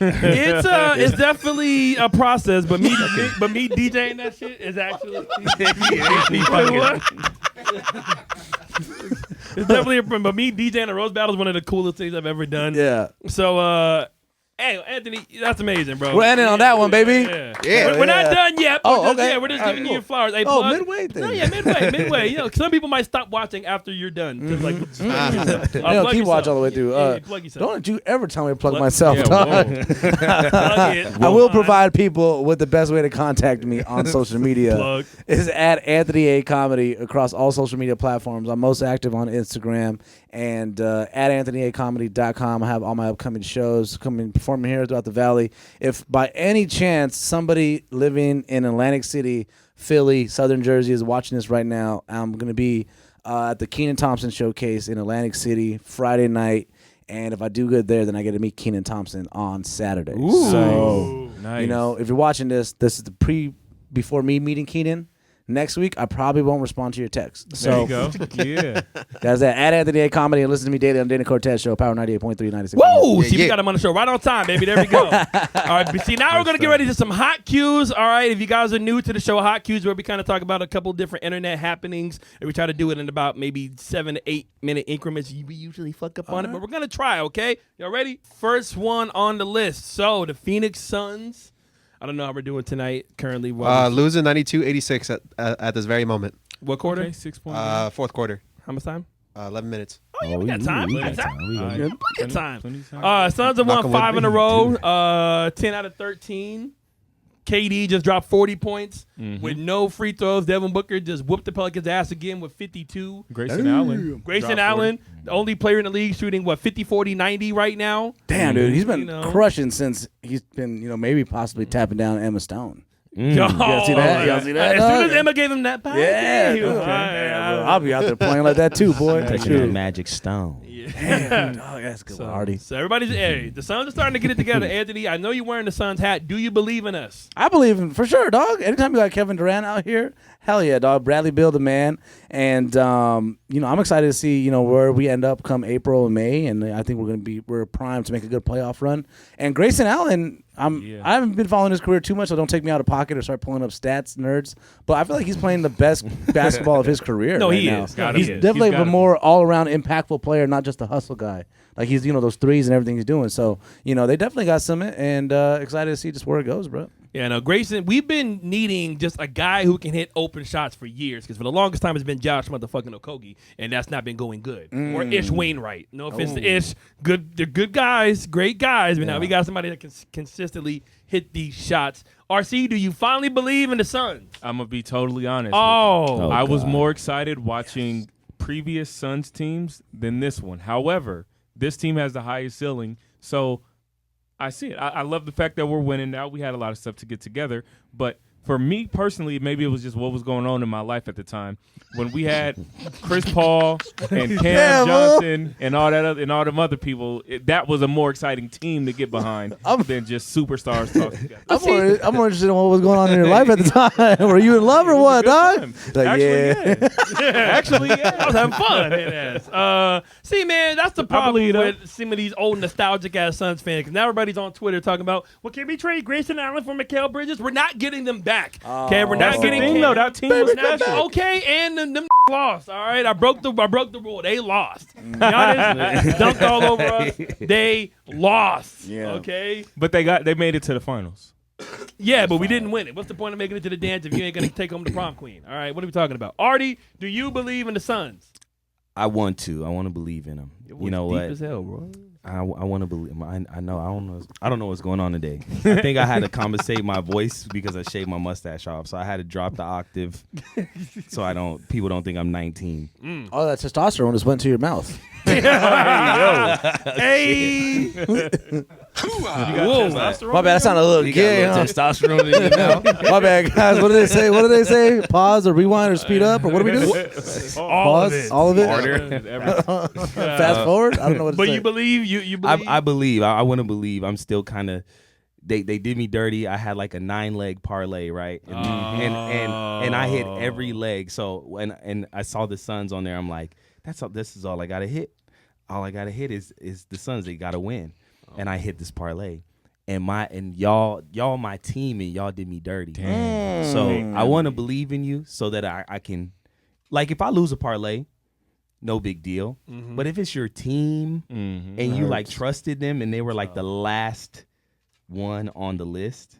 it's definitely a process, but me DJing that shit is actually Wait, what? It's definitely but me DJing a roast battle is one of the coolest things I've ever done. yeah. So hey, Anthony, that's amazing, bro. We're ending on that one, baby. Yeah. Yeah. We're not done yet. Oh, We're just, okay. Yeah, we're just All right, giving cool. you flowers. Hey, Oh, plug. midway thing. No, yeah, midway. You know, some people might stop watching after you're done. Just like, Keep watch all the way through. Yeah, plug yourself. Don't you ever tell me to plug Plug- myself, Yeah, dog. whoa. Plug it. I will provide people with the best way to contact me on social media. Plug. Is at Anthony A Comedy across all social media platforms. I'm most active on Instagram and at AnthonyAComedy.com. I have all my upcoming shows performing here throughout the Valley. If by any chance somebody living in Atlantic City, Philly, Southern Jersey is watching this right now, I'm going to be at the Kenan Thompson Showcase in Atlantic City Friday night. And if I do good there, then I get to meet Kenan Thompson on Saturday. So, Nice. you know, if you're watching this is the before me meeting Kenan. Next week, I probably won't respond to your text. There So you go. Yeah. that's that. At Anthony A Comedy and listen to me daily on Dana Cortez Show, Power 98.3, 96. Woo! Yeah, See, we yeah. got him on the show right on time, baby. There we go. All right, but see, now we're going to get ready to some hot cues. All right, if you guys are new to the show, hot cues, where we kind of talk about a couple different internet happenings, and we try to do it in about maybe 7 to 8 minute increments. We usually fuck up on it, but we're going to try, okay? Y'all ready? First one on the list. So, the Phoenix Suns. I don't know how we're doing tonight currently. Losing 92-86 at this very moment. What quarter? Okay, 6 points. Fourth quarter. How much time? 11 minutes. Oh, yeah, we got time. We got time. We got Alright. Plenty of time. 20 time. Suns have Knock won on wood. 5 in a row. 10 out of 13. KD just dropped 40 points with no free throws. Devin Booker just whooped the Pelicans' ass again with 52. Grayson Allen. Grayson dropped Allen, the only player in the league shooting, 50, 40, 90 right now. Damn, dude, he's been You know. crushing since he's been, maybe possibly tapping down Emma Stone. Yo, You guys see that? Y'all see that, As soon dog? as Emma gave him that pass, Yeah, he was okay. fine. Yeah, bro. I'll be out there playing like that too, boy. touching that magic stone. Damn, dog, that's good, Artie. So everybody's, hey, the Suns are starting to get it together. Anthony, I know you're wearing the Suns hat. Do you believe in us? I believe in for sure, dog. Anytime you got Kevin Durant out here, hell yeah, dog. Bradley Beal, the man, and I'm excited to see where we end up come April and May, and I think we're primed to make a good playoff run. And Grayson Allen, I haven't been following his career too much, so don't take me out of pocket or start pulling up stats, nerds. But I feel like he's playing the best basketball of his career. No, right he now. is. God, He's he is. definitely He's gotta a more all-around impactful player, not just a hustle guy. Like he's those threes and everything he's doing. So they definitely got some, and excited to see just where it goes, bro. Yeah, no, Grayson, we've been needing just a guy who can hit open shots for years because for the longest time it's been Josh motherfucking Okogie, and that's not been going good. Or Ish Wainwright. No offense to Ish. They're good guys, great guys, but now we got somebody that can consistently hit these shots. RC, do you finally believe in the Suns? I'm going to be totally honest. Oh. I was more excited watching previous Suns teams than this one. However, this team has the highest ceiling, so I see it. I love the fact that we're winning now. We had a lot of stuff to get together, but for me personally, maybe it was just what was going on in my life at the time when we had Chris Paul and Cam Johnson and all that and all them other people. That was a more exciting team to get behind than just superstars talking together. I'm more interested in what was going on in your life at the time. Were you in love or what, dog? Like, Actually, yeah. I was having fun. See, man, that's the problem with some of these old nostalgic ass Suns fans. Because now everybody's on Twitter talking about, well, can we trade Grayson Allen for Mikal Bridges? We're not getting them back. Okay, we're That's not the getting thing, though. That team was national. okay, and them lost. All right, I broke the rule. They lost. Y'all just dunked all over us. They lost. Yeah. Okay. But they made it to the finals. Yeah, but we didn't win it. What's the point of making it to the dance if you ain't gonna take home the prom queen? All right, what are we talking about? Artie, do you believe in the Suns? I want to believe in them. You know deep what? as hell, bro. I want to believe. I know. I don't know what's going on today. I think I had to compensate my voice because I shaved my mustache off, so I had to drop the octave, so people don't think I'm 19. Oh, that testosterone just went to your mouth. Hey, Whoa. My bad, that sounded a little gay, huh? Testosterone in your mouth. My bad, guys. What did they say? Pause or rewind or speed up or what do we do? Pause. All of it. Fast forward. I don't know what to but say. you believe you believe. I believe. I want to believe. I'm still kind of. They did me dirty. I had like a 9-leg parlay, right? And I hit every leg. So when I saw the Suns on there, I'm like, this is all I gotta hit. All I gotta hit is the Suns. They gotta win. And I hit this parlay. And y'all my team, and y'all did me dirty. So I want to believe in you so that I can, like, if I lose a parlay, no big deal. But if it's your team and you like trusted them and they were like the last one on the list,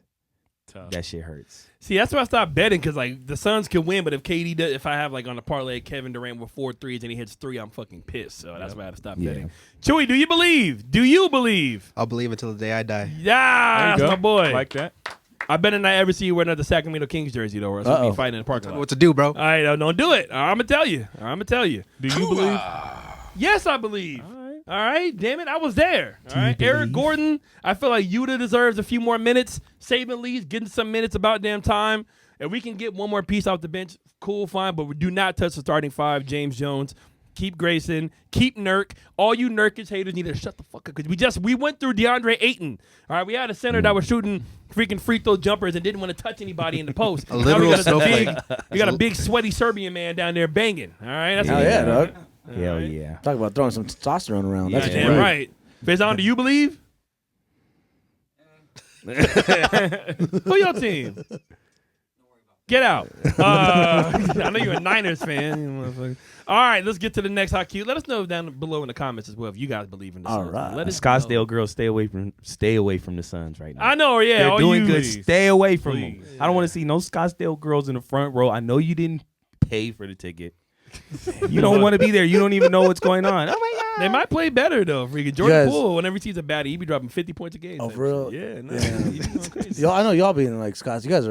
that shit hurts. See, that's why I stopped betting because like the Suns can win, but if KD does, if I have like on the parlay Kevin Durant with 4 threes and he hits 3, I'm fucking pissed. So that's why I had to stop betting. Chewy, do you believe? Do you believe? I'll believe until the day I die. Yeah, that's my boy. Like that. I better not ever see you wear another Sacramento Kings jersey though, or else we'll be fighting in the parking lot. What to do, bro? All right, don't do it. I'm gonna tell you. Do you believe? Yes, I believe. All right, damn it, I was there. All right, Eric Gordon, I feel like Yuta deserves a few more minutes. Saban Lee's getting some minutes about damn time. If we can get one more piece off the bench, cool, fine, but we do not touch the starting 5. James Jones, keep Grayson, keep Nurk. All you Nurkic haters need to shut the fuck up because we went through DeAndre Ayton. All right, we had a center that was shooting freaking free throw jumpers and didn't want to touch anybody in the post. A literal snowflake. We got a big sweaty Serbian man down there banging. All right, that's Hell what yeah, dog. Hell yeah. Talk about throwing some testosterone around. Yeah, That's damn great. right. Faison, do you believe? Who your team? Get out. I know you're a Niners fan. You motherfucker. All right, let's get to the next hot cue. Let us know down below in the comments as well if you guys believe in the All Suns. right. Let us Scottsdale know. girls, stay away from the Suns right now. I know, yeah. They're all doing you- good. Stay away from them. Please. I don't want to see no Scottsdale girls in the front row. I know you didn't pay for the ticket. You don't want to be there. You don't even know what's going on. Oh my God. They might play better though. Freaking Jordan Yes. Poole, whenever he sees a baddie, he be dropping 50 points a game. Oh, type for real? shit. Yeah, no, Yeah. he be going crazy. Y'all, I know y'all being like Scots. You guys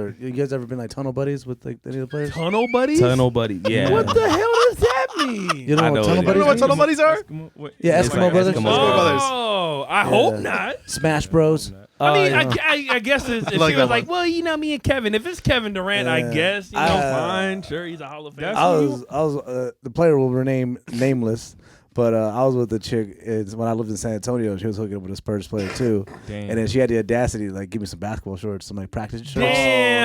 ever been like tunnel buddies with like any of the players? Tunnel buddies? Tunnel buddy. Yeah. What the hell does that mean? You know I what know tunnel it buddies You know what mean? tunnel buddies are? Yeah, It's Eskimo like brothers. Eskimo brothers. Oh, I hope not. Smash Bros. I mean, you know. I guess if Like he that was like, one. well, you know, me and Kevin. If it's Kevin Durant, I Yeah. guess, fine. Sure, he's a Hall of Fame. I was the player will remain nameless, but I was with the chick when I lived in San Antonio. She was hooking up with a Spurs player too, Damn. and then she had the audacity to like give me some basketball shorts, some like practice shorts. Damn.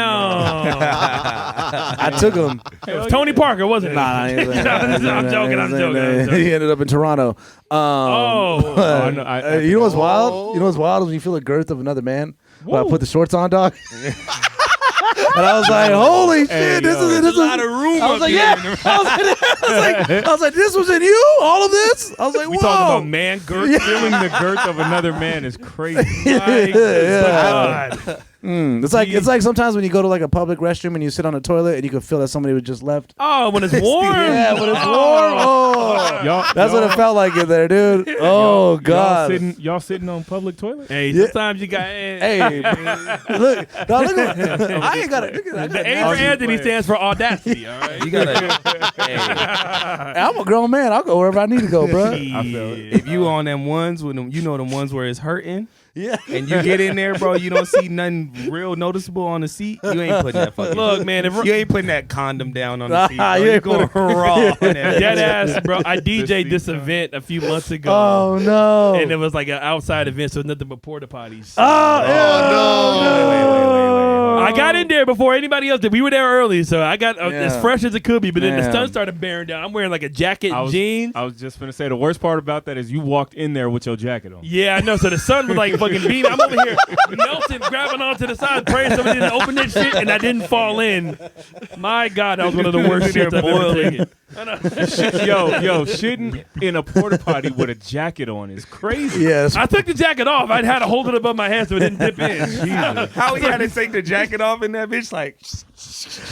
I took them. It was Tony Parker, wasn't it? I'm joking. He ended up in Toronto. Oh. I know, You know what's wild? You know what's wild is when you feel the girth of another man. When I put the shorts on, dog. And I was like, "Holy shit! Hey, This yo. is There's a lot of room I was up like, here. "Yeah." I was like, "This was in you? All of this?" I was like, We "Whoa!" talking about man girth. Feeling the girth of another man is crazy. My God. It's like sometimes when you go to like a public restroom and you sit on a toilet and you can feel that somebody was just left. Oh, when it's warm. Yeah, when it's warm. Oh, Y'all, that's what it felt like in there, dude. Oh God. Y'all sitting on public toilets? Hey, Yeah. sometimes you got. Hey, man. look, dog, look at, I ain't got it. The A for Anthony stands for audacity. All right. You gotta. I'm a grown man. I'll go wherever I need to go, bro. I feel it. If you on them ones with them, you know them ones where it's hurting, Yeah. and you get in there, bro, you don't see nothing real noticeable on the seat. You ain't putting that fucking. Look, man, if You ain't putting that condom down on the seat. Bro. you You ain't going putting- raw. on that dead bitch. ass, bro. I DJ'd this event a few months ago. Oh no. And it was like an outside event, so nothing but porta potties. I got in there before anybody else did. We were there early, so I got as Yeah. fresh as it could be. But then the Man. sun started bearing down. I'm wearing like a jacket and jeans. I was just gonna say the worst part about that is you walked in there with your jacket on. Yeah, I know. So the sun was like fucking beaming. I'm over here melting, grabbing onto the side, praying somebody didn't open that shit, and I didn't fall in. My God, that was one of the worst shits I've ever taken. yo, shitting in a porta potty with a jacket on is crazy. Yes. I took the jacket off. I had to hold it above my head so it didn't dip in. Jesus. How he had to take the jacket off in that bitch? Like,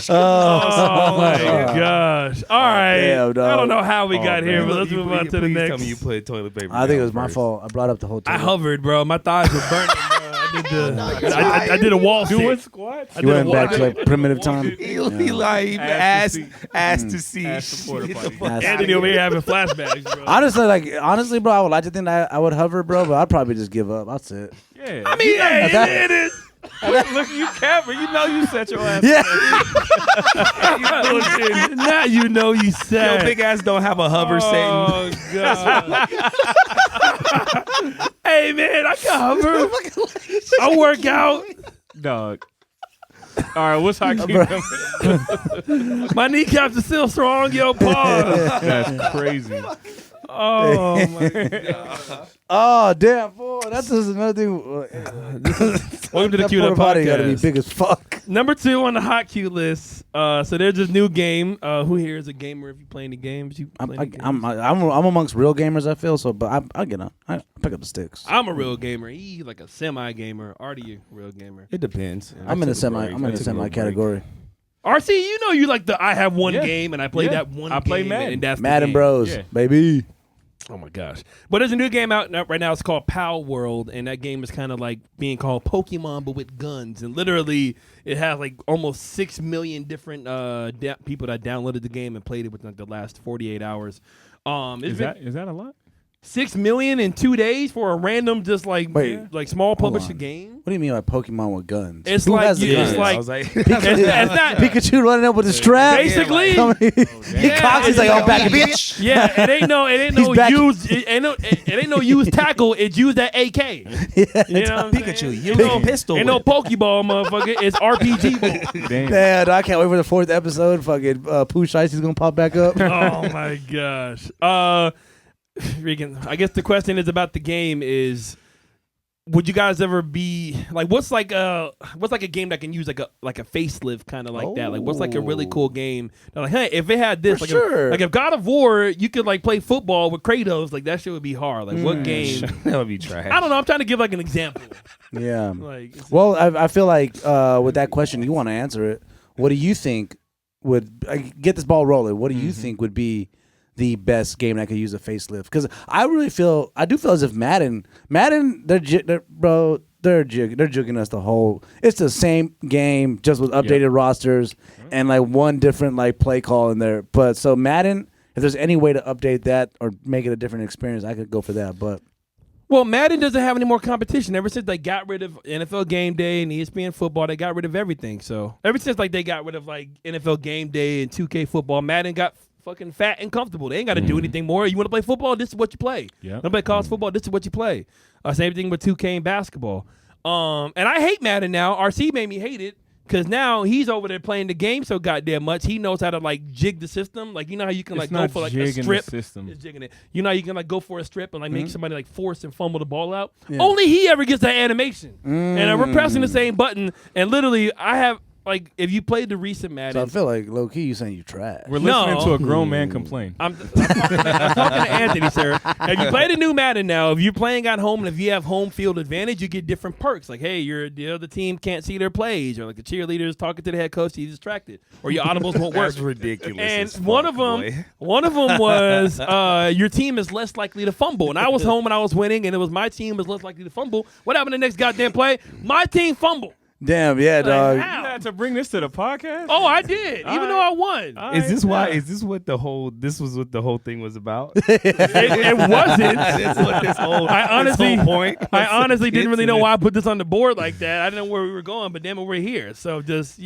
Oh my gosh! All right, damn, dog. I don't know how we got here, man. but let's You move on please- to the please next. Tell me you put toilet paper. I think it down was my first. fault. I brought up the whole I time. hovered, bro. My thighs were burning, bro. I did a wall sit. squats. I You did a went wall back to sit. like primitive time. He like Ass asked to to see. Ass to porta Get the potty. fuck Ass- outta Anthony here. over here having flashbacks, bro. Honestly, bro, I would like to think that I would hover, bro, but I'd probably just give up. That's it. Yeah. I mean, hey, that- it is. look, you camera. You know you set your ass. Yeah. Bullshit. Now you know you Your said. big ass don't have a hover setting. Oh God. Hey man, I can hover. I work out. Dog. All right, what's hot cue? My kneecaps are still strong. Yo, pause. That's crazy. Oh my God. Oh damn, boy, that's just another thing. Welcome to the That Cute Up porta potty gotta be Podcast. big as fuck. Number 2 on the hot cue list. So there's this new game. Who here is a gamer? If you play any games, you play any games? I'm amongst real gamers. I feel so, but I get on. I pick up the sticks. I'm a real gamer. He's like a semi gamer. Artie, a real gamer. It depends. I'm in the semi. I'm in the semi category. RC, you know you like the I have one Yeah. game and I play Yeah. that one I play game Madden. and that's the Madden game. Bros, Yeah. baby. Oh my gosh. But there's a new game out right now. It's called Pal World, and that game is kind of like being called Pokemon, but with guns. And literally, it has like almost 6 million different people that downloaded the game and played it within like the last 48 hours. It's Is that a lot? $6 million in 2 days for a random just like small publisher on. game. What do you mean by Pokemon with guns? It's Who like has the it's guns? like I was like, it's not Pikachu running up with the strap. basically. He cocks. He's like, "Oh, back bitch. Yeah, it ain't no He's back. used it ain't no used tackle. It's used at AK. You know what I'm Pikachu, saying? you Ain't big no- pistol Ain't no whip. Pokeball, motherfucker. It's RPG ball. Damn. Man, I can't wait for the 4th episode. Fucking Pooh Shicey's gonna pop back up. Oh my gosh. Regan, I guess the question is about the game is, would you guys ever be like, what's like a game that can use like a facelift kind of like that? Like what's like a really cool game? They're like, hey, if it had this, For like, sure. like if God of War, you could like play football with Kratos, like that shit would be hard. Like what game? that would be trash. I don't know. I'm trying to give like an example. Yeah. Like, it's- Well, I feel like with that question, you want to answer it. What do you think would get this ball rolling? What do you think would be the best game that could use a facelift? Because I do feel as if Madden, they're juking us the whole. It's the same game just with updated rosters and like one different like play call in there. But so Madden, if there's any way to update that or make it a different experience, I could go for that. But well, Madden doesn't have any more competition. Ever since they got rid of NFL Game Day and ESPN Football, they got rid of everything. So ever since like they got rid of like NFL Game Day and 2K Football, Madden got fucking fat and comfortable. They ain't got to do anything more. You want to play football? This is what you play. Yep. Nobody calls football. This is what you play. Same thing with 2K and basketball. And I hate Madden now. RC made me hate it because now he's over there playing the game so goddamn much. He knows how to like jig the system. Like you know how you can like It's go not for like a jigging the strip. system. It's jigging it. You know how you can like go for a strip and like make somebody like force and fumble the ball out. Only he ever gets that animation. And we're pressing the same button. And literally, I have. Like, if you played the recent so Madden, I feel like low key you saying you trash. We're listening No. to a grown man complain. I'm talking to Anthony, sir. If you play the new Madden now, if you're playing at home and if you have home field advantage, you get different perks. Like, hey, the other team can't see their plays, or like the cheerleaders talking to the head coach, he's distracted, or your audibles won't work. That's ridiculous. And as one fuck, of them, boy. was your team is less likely to fumble. And I was home and I was winning, and it was my team was less likely to fumble. What happened the next goddamn play? My team fumbled. Damn, yeah, dog. How? You had to bring this to the podcast? Oh, I did, even though I won. Is this why? Is this what the whole? This was what the whole thing was about. It wasn't. That's what this whole. I honestly, this whole point. I honestly didn't really know Incident. why I put this on the board like that. I didn't know where we were going, but damn it, we're here. So just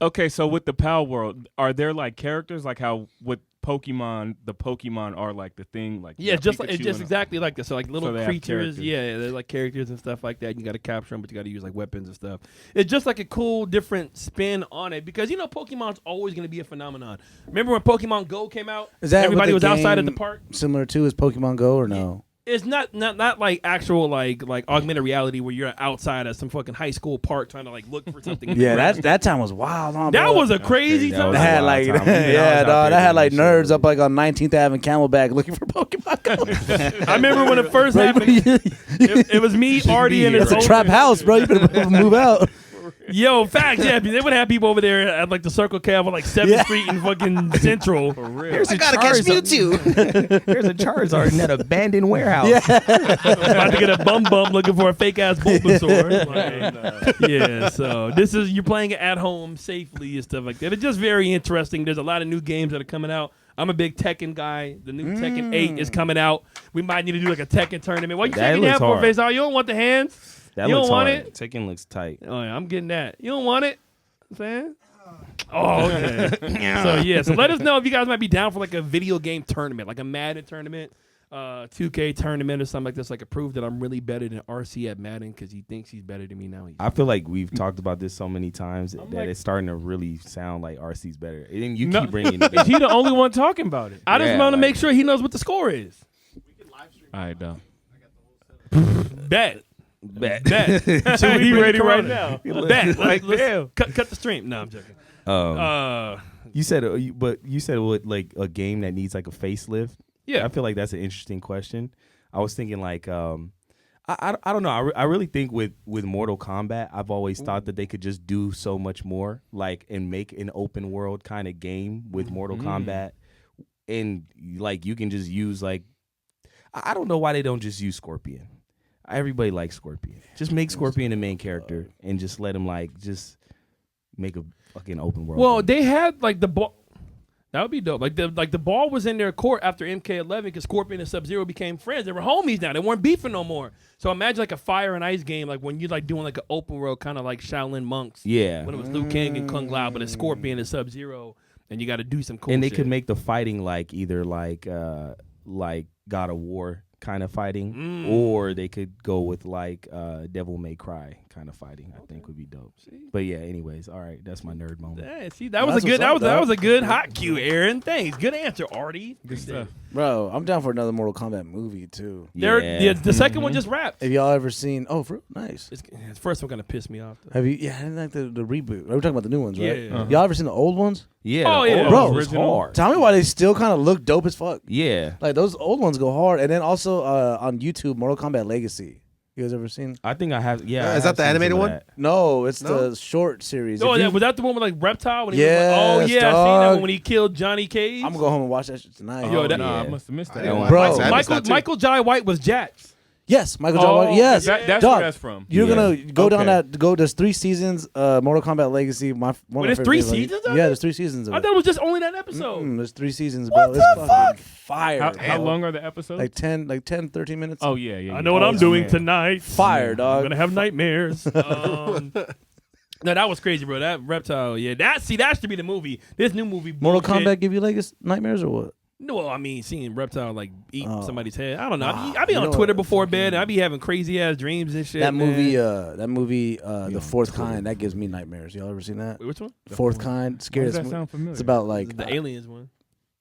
Okay, so with the PAL world, are there like characters like how with Pokemon, the Pokemon are like the thing, like yeah, just like, Pikachu it's just and- exactly like this. So like little So they have creatures, characters. yeah, they're like characters and stuff like that. You got to capture them, but you got to use like weapons and stuff. It's just like a cool, different spin on it because you know Pokemon's always going to be a phenomenon. Remember when Pokemon Go came out? Is that everybody what was the outside at the game park? Similar to is Pokemon Go or no? It's not like actual like augmented reality where you're outside at some fucking high school park trying to like look for something. in the Yeah, grass. that time was wild. On, that bro. was a crazy That time. was That a had wild like, time. Even I was yeah, out dog. there That had doing like shit. nerds up like on 19th Ave and Camelback looking for Pokemon Go. I remember when it first happened. It was me, Artie, and his It's a older- trap house, bro. You better move out. Yo, fact, yeah, they would have people over there at like the Circle K on like 7th Yeah. Street in fucking Central. Here's I a gotta catch Charizard. Mewtwo. Here's a Charizard in that abandoned warehouse. About to get a bum looking for a fake ass Bulbasaur. Like, yeah, so you're playing it at home safely and stuff like that. It's just very interesting. There's a lot of new games that are coming out. I'm a big Tekken guy. The new Tekken 8 is coming out. We might need to do like a Tekken tournament. Why you That shaking your looks hand for, hard. face out? You don't want the hands? That You looks don't want hard. it? Tekken looks tight. Oh, yeah, I'm getting that. You don't want it? I'm saying? Oh, okay. So let us know if you guys might be down for like a video game tournament, like a Madden tournament, 2K tournament or something like this, like to prove that I'm really better than RC at Madden because he thinks he's better than me now. I feel like we've talked about this so many times that like- it's starting to really sound like RC's better. And you No. keep bringing it Is up. he the only one talking about it? I just Yeah, want to like- make sure he knows what the score is. All right, done. Bet. Bet. Bet. So we Bring ready right Corona. now? Bet. Like, Let's damn. cut the stream. No, I'm joking. You said, but you said what, like a game that needs like a facelift. Yeah. I feel like that's an interesting question. I was thinking like, I don't know. I really think with Mortal Kombat, I've always thought that they could just do so much more, like and make an open world kind of game with Mortal Kombat, and like you can just use like, I don't know why they don't just use Scorpion. Everybody likes Scorpion. Just make Scorpion the main character and just let him like just make a fucking open world. Well, game. they had like the That would be dope. Like the ball was in their court after MK11 because Scorpion and Sub-Zero became friends. They were homies now. They weren't beefing no more. So imagine like a Fire and Ice game, like when you're like doing like an open world kind of like Shaolin monks. Yeah. When it was Liu Kang and Kung Lao, but it's Scorpion and Sub-Zero, and you got to do some cool. And they shit. could make the fighting like either like God of War kind of fighting, or they could go with like Devil May Cry kind of fighting. I think would be dope. But yeah, anyways, all right, that's my nerd moment. Yeah, see, that was That's a good. what's up, That was dog. a good hot cue, Aaron. Thanks. Good answer, Artie. Good stuff. Bro, I'm down for another Mortal Kombat movie too. The second one just wrapped. Have y'all ever seen? Oh, for nice. It's first one gonna piss me off. Though. Have you? Yeah, I didn't like the reboot. We're talking about the new ones, right? Yeah. Y'all ever seen the old ones? Yeah. Oh, the yeah. old Bro, ones was original. hard. Tell me why they still kind of look dope as fuck. Yeah. Like those old ones go hard, and then also on YouTube, Mortal Kombat Legacy. You guys ever seen? I think I have. Yeah. Is I that the have seen animated some of one? that. No, it's No? the short series. Oh, If you- was that the one with like Reptile? When he Yes, was like, oh yeah, I seen that dog. one when he killed Johnny Cage. I'm gonna go home and watch that shit tonight. Yo, Oh, that- no, I yeah. must have missed I that. didn't one. Bro. watch that. I missed that too. Michael Jai White was Jax. Yes, Michael John Oh, White. Yes, That's Dog, where that's from. You're Yeah. gonna go down Okay. that. Go. There's 3 seasons. Mortal Kombat Legacy. One of my there's favorite 3 things, like- seasons of Yeah, it? there's 3 seasons of I it. thought it was just only that episode. There's 3 seasons, What bro. It's the fucking fire. How dog. long are the episodes? Like 10, 13 minutes. oh yeah. I know what Oh, I'm doing man. tonight. Fire, I'm dog. gonna have nightmares. No, that was crazy, bro. That Reptile, yeah. That should be the movie. This new movie, Mortal bullshit. Kombat give you like nightmares or what? No, I mean seeing Reptile like eat Oh. somebody's head. I don't know. Nah, I be you on know Twitter what, before bed, and I be having crazy ass dreams and shit. That man. movie, The Fourth Kind, that gives me nightmares. Y'all ever seen that? Wait, which one? Fourth Kind, Why scary. does that sound familiar? It's about like The aliens one.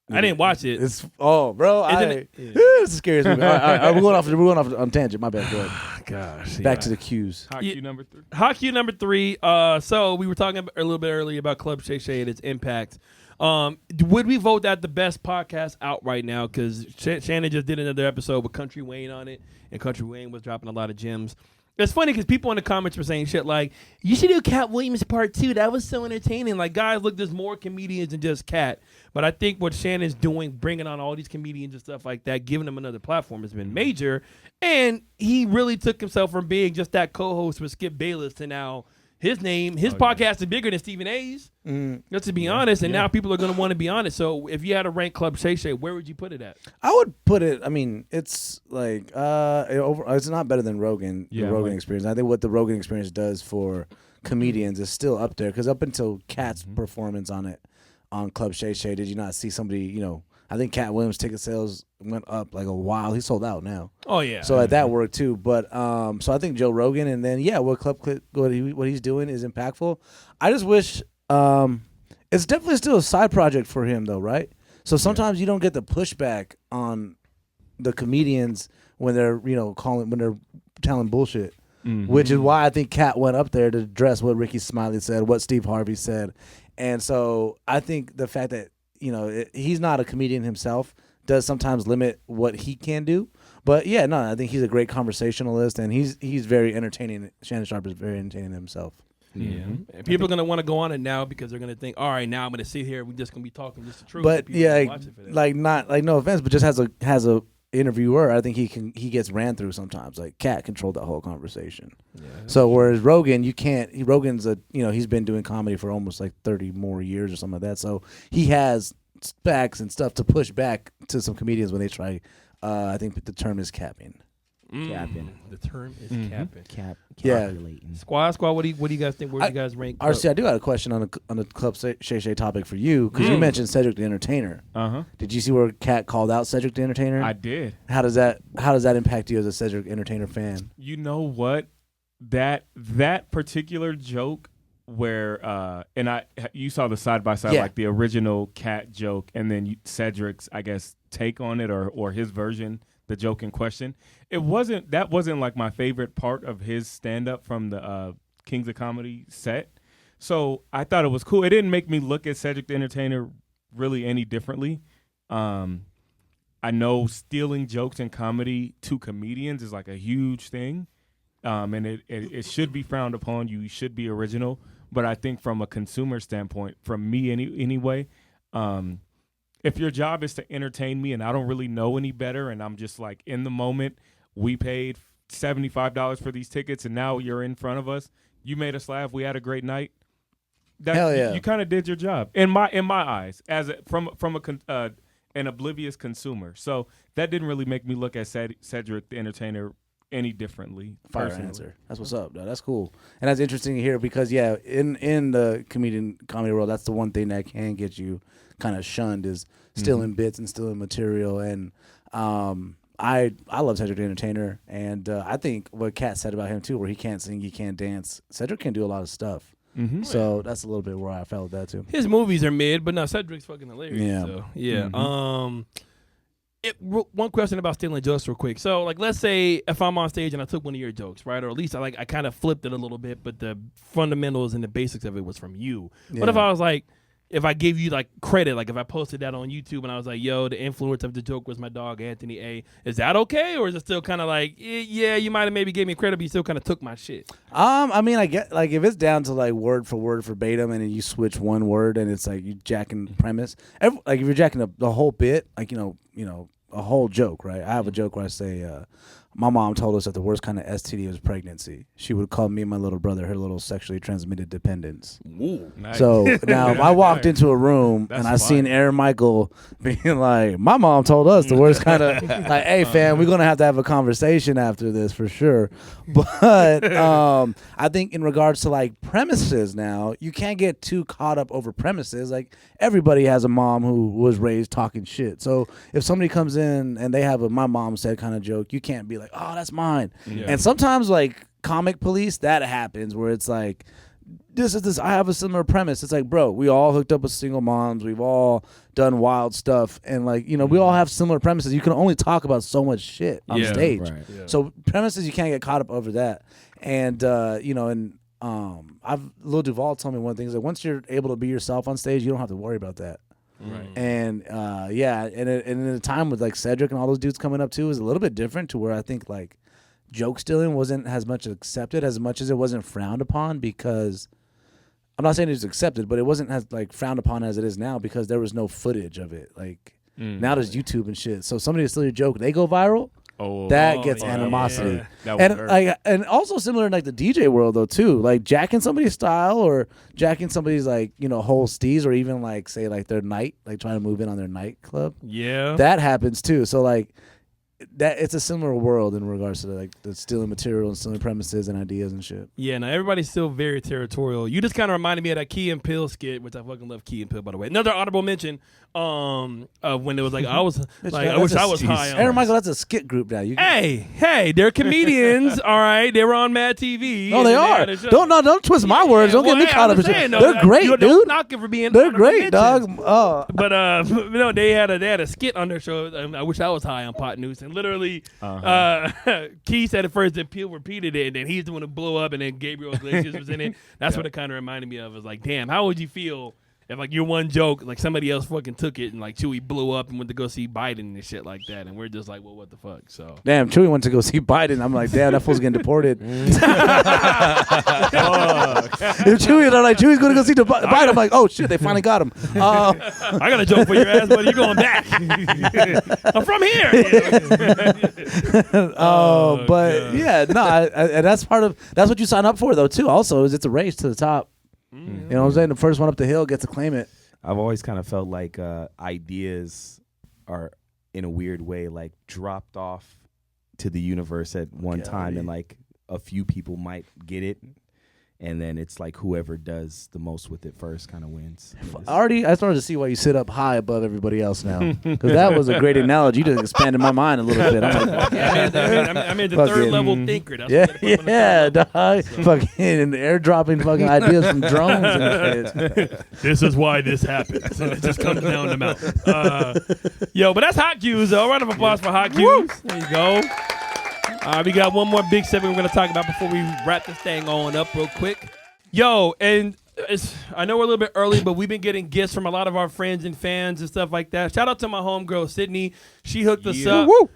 I didn't watch it. It's bro. Isn't it? Yeah. It's the scariest movie. All right, we're going off on tangent. My bad. Go ahead. Gosh. Back to the cues. Hot Yeah. cue number 3. Hot cue number 3. So we were talking a little bit earlier about Club Shay Shay and its impact. Would we vote that the best podcast out right now? Because Shannon just did another episode with Country Wayne on it, and Country Wayne was dropping a lot of gems. It's funny because people in the comments were saying shit like, "You should do Cat Williams Part 2. That was so entertaining." Like, guys, look, there's more comedians than just Cat. But I think what Shannon's doing, bringing on all these comedians and stuff like that, giving them another platform has been major. And he really took himself from being just that co-host with Skip Bayless to now his podcast is bigger than Stephen A's. Let's just be honest. And now people are going to want to be honest. So if you had to rank Club Shay Shay, where would you put it at? I would put it. I mean, it's like it's not better than Rogan. Yeah, the Rogan like- experience. I think what the Rogan experience does for comedians is still up there because up until Cat's performance on it on Club Shay Shay, did you not see somebody? You know, I think Cat Williams' ticket sales went up like a while. He sold out now. Oh, yeah. So that worked too. But so I think Joe Rogan, and then what what he's doing is impactful. I just wish it's definitely still a side project for him though, right? So sometimes you don't get the pushback on the comedians when they're when they're telling bullshit, which is why I think Cat went up there to address what Ricky Smiley said, what Steve Harvey said, and so I think the fact that he's not a comedian himself does sometimes limit what he can do. But yeah, no, I think he's a great conversationalist, and he's very entertaining. Shannon Sharp is very entertaining himself. Yeah. And people are going to want to go on it now because they're going to think, all right, now I'm going to sit here. We're just going to be talking just the truth. But People yeah, gonna watch it for that. no offense, but just has a interviewer. I think he gets ran through sometimes. Like Cat controlled that whole conversation. Yeah. So whereas Rogan, you can't. Rogan's he's been doing comedy for almost like 30 more years or something like that. So he has facts and stuff to push back to some comedians when they try. I think the term is capping. Capping. The term is capping. Yeah. Calculating. Squad, what do you guys think? Where do you guys rank? RC, I do have a question on the Club Shay Shay topic for you because you mentioned Cedric the Entertainer. Did you see where Cat called out Cedric the Entertainer? I did. How does that impact you as a Cedric Entertainer fan? You know what? That particular joke where you saw the side by side, Yeah. like the original Cat joke, and then Cedric's, I guess, take on it or his version, the joke in question. That wasn't like my favorite part of his stand up from the Kings of Comedy set. So I thought it was cool. It didn't make me look at Cedric the Entertainer really any differently. I know stealing jokes in comedy to comedians is like a huge thing. And it should be frowned upon. You should be original. But I think from a consumer standpoint, from me anyway, if your job is to entertain me and I don't really know any better and I'm just like in the moment, we paid $75 for these tickets and now you're in front of us, you made us laugh, we had a great night, Hell yeah. You kind of did your job in my eyes as from an oblivious consumer. So that didn't really make me look at Cedric the Entertainer any differently. Fire personally. answer. That's what's up, though. That's cool. And that's interesting to hear because, yeah, in the comedy world, that's the one thing that can get you kind of shunned is stealing bits and stealing material. And I love Cedric the Entertainer. And I think what Kat said about him, too, where he can't sing, he can't dance. Cedric can do a lot of stuff. So that's a little bit where I felt that, too. His movies are mid, but no, Cedric's fucking hilarious. Yeah. So, yeah. One question about stealing jokes real quick. So, like, let's say if I'm on stage and I took one of your jokes, right? Or at least I kind of flipped it a little bit, but the fundamentals and the basics of it was from you. Yeah. What if I was like, if I gave you like credit, like if I posted that on YouTube and I was like, yo, the influence of the joke was my dog Anthony A. Is that okay? Or is it still kind of like, yeah, you might have maybe gave me credit, but you still kind of took my shit? I mean, I get like if it's down to like word for word verbatim, and then you switch one word, and it's like you jacking premise. Like if you're jacking the whole bit, like you know, a whole joke, right? I have a joke where I say, my mom told us that the worst kind of STD was pregnancy. She would call me and my little brother her little sexually transmitted dependence. Ooh, nice. So now if I walked into a room and I seen Aaron Michael being like, my mom told us the worst kind of, like, hey, fam, we're going to have a conversation after this for sure. But I think in regards to like premises now, you can't get too caught up over premises. Like everybody has a mom who was raised talking shit. So if somebody comes in and they have a my mom said kind of joke, you can't be like, oh, that's mine. Yeah. And sometimes like comic police, that happens where it's like, this I have a similar premise. It's like, bro, we all hooked up with single moms. We've all done wild stuff. And like, we all have similar premises. You can only talk about so much shit on stage. Right. Yeah. So premises, you can't get caught up over that. And, Lil Duval told me one thing is that once you're able to be yourself on stage, you don't have to worry about that. Right. And and in a time with like Cedric and all those dudes coming up too is a little bit different to where I think like joke stealing wasn't as much accepted as much as it wasn't frowned upon, because I'm not saying it was accepted, but it wasn't as like frowned upon as it is now because there was no footage of it. Like now there's YouTube and shit. So somebody steal your joke, they go viral. That gets animosity. Yeah. And also similar in like the DJ world though too, like jacking somebody's style or jacking somebody's like whole steez, or even like say like their night, like trying to move in on their nightclub. Yeah, that happens too. So like that it's a similar world in regards to like the stealing material and stealing premises and ideas and shit. Yeah, no, everybody's still very territorial. You just kind of reminded me of that Key and Peele skit, which I fucking love Key and Peele, by the way. Another honorable mention when it was like I was like I wish I was high on. Aaron Michael, that's a skit group now. Hey, they're comedians. All right, they were on Mad TV. No, they are. Don't twist my words. Don't get me caught up in shit. They're great, dude. Knocking for being. They're great, dog. Oh, but they had a skit on their show. I wish I was high on pot news, and literally, Key said it first, then Peele repeated it, and then he's the one who blew up, and then Gabriel Iglesias was in it. That's what it kind of reminded me of. It was like, damn, how would you feel if like your one joke, like somebody else fucking took it and like Chewy blew up and went to go see Biden and shit like that, and we're just like, well, what the fuck? So damn, Chewy went to go see Biden. I'm like, damn, that fool's getting deported. If Chewy, they're like, Chewy's gonna go see Biden. I'm like, oh shit, they finally got him. I got a joke for your ass, buddy. You're going back. I'm from here. But yeah, no, and that's that's what you sign up for though too. Also, is it's a race to the top. You know what I'm saying? The first one up the hill gets to claim it. I've always kind of felt like ideas are, in a weird way, like dropped off to the universe at one time, and like a few people might get it, and then it's like whoever does the most with it first kind of wins. I started to see why you sit up high above everybody else now, because that was a great analogy. You just expanded my mind a little bit. I'm like, I'm the third level thinker. That's dog. So. Fucking airdropping fucking ideas from drones and shit. This is why this happens. It just comes down the mouth. Yo, but that's Hot Cues, though. Round of applause for Hot Cues. There you go. We got one more big segment we're going to talk about before we wrap this thing on up real quick. Yo, and I know we're a little bit early, but we've been getting gifts from a lot of our friends and fans and stuff like that. Shout out to my homegirl, Sydney. She hooked us up. Woo.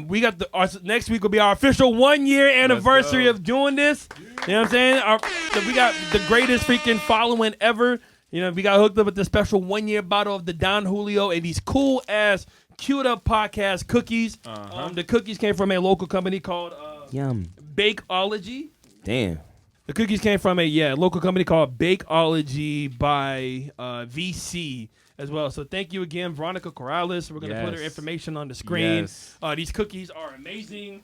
We got next week will be our official 1 year anniversary of doing this. You know what I'm saying? We got the greatest freaking following ever. We got hooked up with the special 1 year bottle of the Don Julio and these cool ass Queued Up Podcast cookies. The cookies came from a local company called Yum Bakeology. Damn. The cookies came from a local company called Bakeology by VC as well. So thank you again, Veronica Corrales. We're going to put her information on the screen. Yes. These cookies are amazing.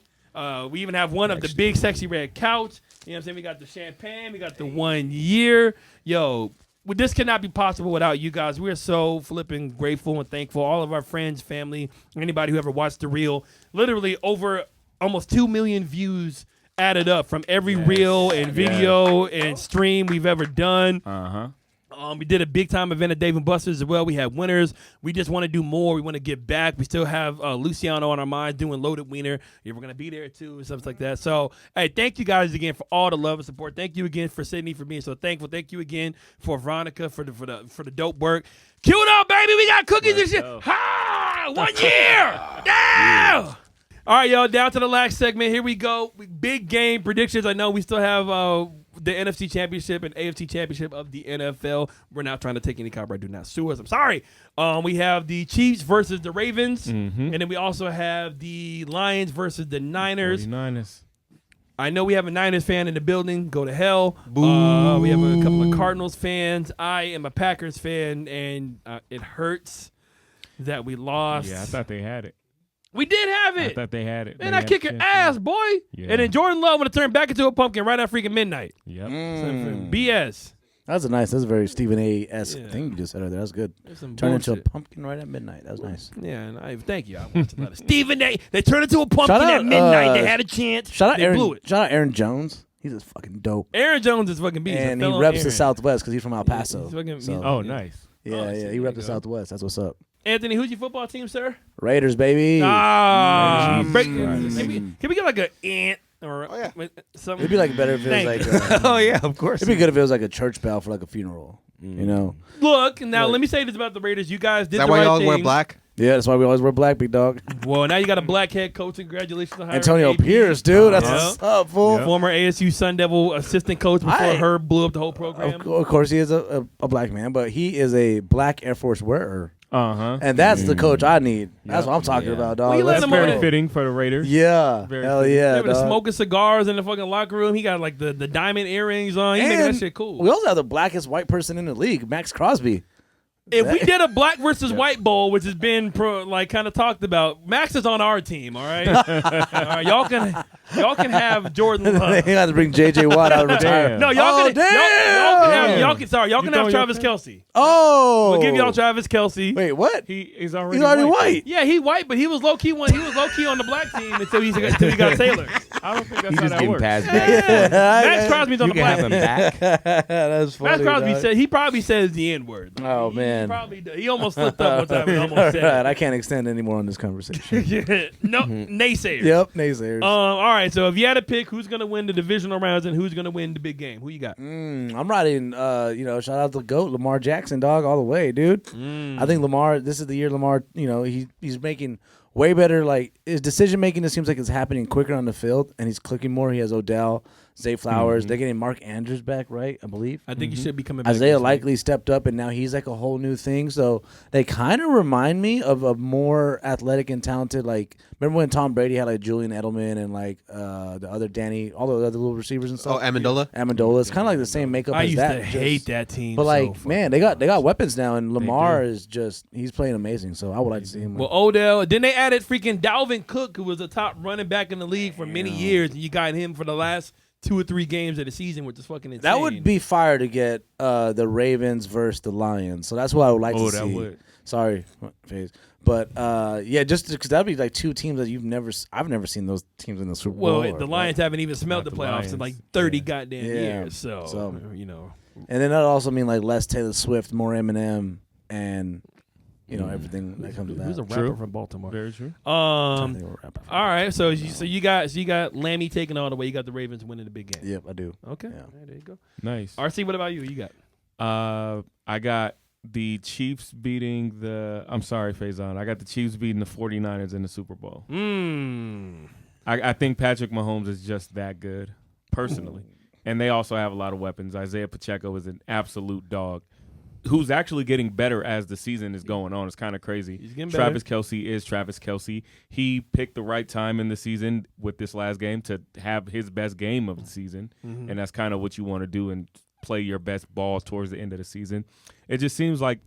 We even have one of the big sexy red couch. You know what I'm saying? We got the champagne. We got the 1 year. Yo, this cannot be possible without you guys. We are so flipping grateful and thankful. All of our friends, family, anybody who ever watched the reel. Literally over almost 2 million views added up from every reel and video and stream we've ever done. We did a big time event at Dave & Buster's as well. We had winners. We just want to do more. We want to get back. We still have Luciano on our minds doing Loaded Wiener. Yeah, we're going to be there too and stuff like that. So, hey, thank you guys again for all the love and support. Thank you again for Sydney for being so thankful. Thank you again for Veronica for the dope work. Cue it up, baby. We got cookies and shit. Ha! 1 year. Damn. All right, y'all, down to the last segment. Here we go. Big game predictions. I know we still have the NFC Championship and AFC Championship of the NFL. We're not trying to take any copyright. Do not sue us. I'm sorry. We have the Chiefs versus the Ravens. And then we also have the Lions versus the Niners. 49ers. I know we have a Niners fan in the building. Go to hell. We have a couple of Cardinals fans. I am a Packers fan, and it hurts that we lost. Yeah, I thought they had it. We did have it. I thought they had it. Man, I kick your ass, boy. Yeah. And then Jordan Love would have turned back into a pumpkin right at freaking midnight. Yep. BS. That's a very Stephen A-esque thing you just said right there. That's good. Turn into a pumpkin right at midnight. That was nice. Yeah, and thank you. I watched a lot of Stephen A. They turned into a pumpkin at midnight. They had a chance. Shout They blew it. out Aaron Jones. He's just fucking dope. Aaron Jones is fucking beast. And he reps the Southwest because he's from El Paso. Oh, nice. Yeah, he reps the Southwest. That's what's up. Anthony, who's your football team, sir? Raiders, baby. Can Christ. we get like an ant or something? It'd be like better if it was like. Oh yeah, of course. It'd be good if it was like a church bell for like a funeral. You know. Look, now let me say this about the Raiders. You guys did Is that the why right y'all thing. wear black? Yeah, that's why we always wear black, big dog. Well, now you got a black head coach. Congratulations on hiring Antonio AP. Pierce, dude. That's Yeah. what's up, fool. Former ASU Sun Devil assistant coach before Herb blew up the whole program. Of course, he is a black man, but he is a black Air Force wearer. And that's the coach I need. That's what I'm talking about, dog. Well, you let That's him very on it. fitting for the Raiders. Yeah. Very Hell fitting. yeah. They were dog. smoking cigars in the fucking locker room. He got like the diamond earrings on. He making that shit cool. We also have the blackest white person in the league, Max Crosby. If we did a black versus white bowl, which has been kind of talked about, Max is on our team. All right, all right. Y'all can have Jordan Love. They had to bring J.J. Watt out of retirement. No, y'all can have You Travis don't- Kelce. Oh, We'll give y'all Travis Kelce. Wait, what? He's already white. Yeah, he white, but he was low key on the black team until he got Taylor. I don't think that's He's how just that getting works. passed back. Max Crosby's on You the can black have team. him back. That's funny. Max Crosby dog. he probably says the N word. Oh man. He almost slipped up one time. And almost said Right, it. I can't extend any more on this conversation. No, naysayers. Yep, naysayers. All right, so if you had to pick who's going to win the divisional rounds and who's going to win the big game, who you got? I'm riding, shout out to the GOAT, Lamar Jackson, dog, all the way, dude. I think Lamar, this is the year Lamar, he's making way better, like, his decision-making, it seems like it's happening quicker on the field, and he's clicking more. He has Odell, Zay Flowers. They're getting Mark Andrews back, right, I believe. I think he should be coming back. Isaiah this week. Likely stepped up, and now he's like a whole new thing. So they kind of remind me of a more athletic and talented, like, remember when Tom Brady had like Julian Edelman and like the other Danny, all the other little receivers and stuff? Oh, Amendola. Amendola. It's kind of like the same makeup I as used that. to hate that team. But like, so man, they got weapons now, and Lamar is he's playing amazing. So I would like to see him. Well, Odell. Then they added freaking Dalvin Cook, who was a top running back in the league for many years, and you got him for the last 2 or 3 games of the season, which is fucking insane. that would be fire to get the Ravens versus the Lions. So that's what I would like to see. that would. Sorry, FaZe. But just because that'd be like two teams that I've never seen those teams in the Super Bowl. Well, the Lions haven't even smelled the the playoffs in Lions. like 30 goddamn Yeah. years. So, So- And then that also mean like less Taylor Swift, more Eminem, and everything that comes with that. who's a rapper True. from Baltimore? Very true. I think we'll wrap up. All right, so you got Lammy taking all the way. You got the Ravens winning the big game. Yep, I do. Okay, Yeah. all right, there you go. Nice. RC, what about you? You got? I got the Chiefs beating I'm sorry, Faison. I got the Chiefs beating the 49ers in the Super Bowl. I think Patrick Mahomes is just that good, personally. And they also have a lot of weapons. Isaiah Pacheco is an absolute dog. who's actually getting better as the season is going on. It's kind of crazy. He's getting Travis Kelce is Travis Kelce. He picked the right time in the season with this last game to have his best game of the season, and that's kind of what you want to do and play your best ball towards the end of the season. It just seems like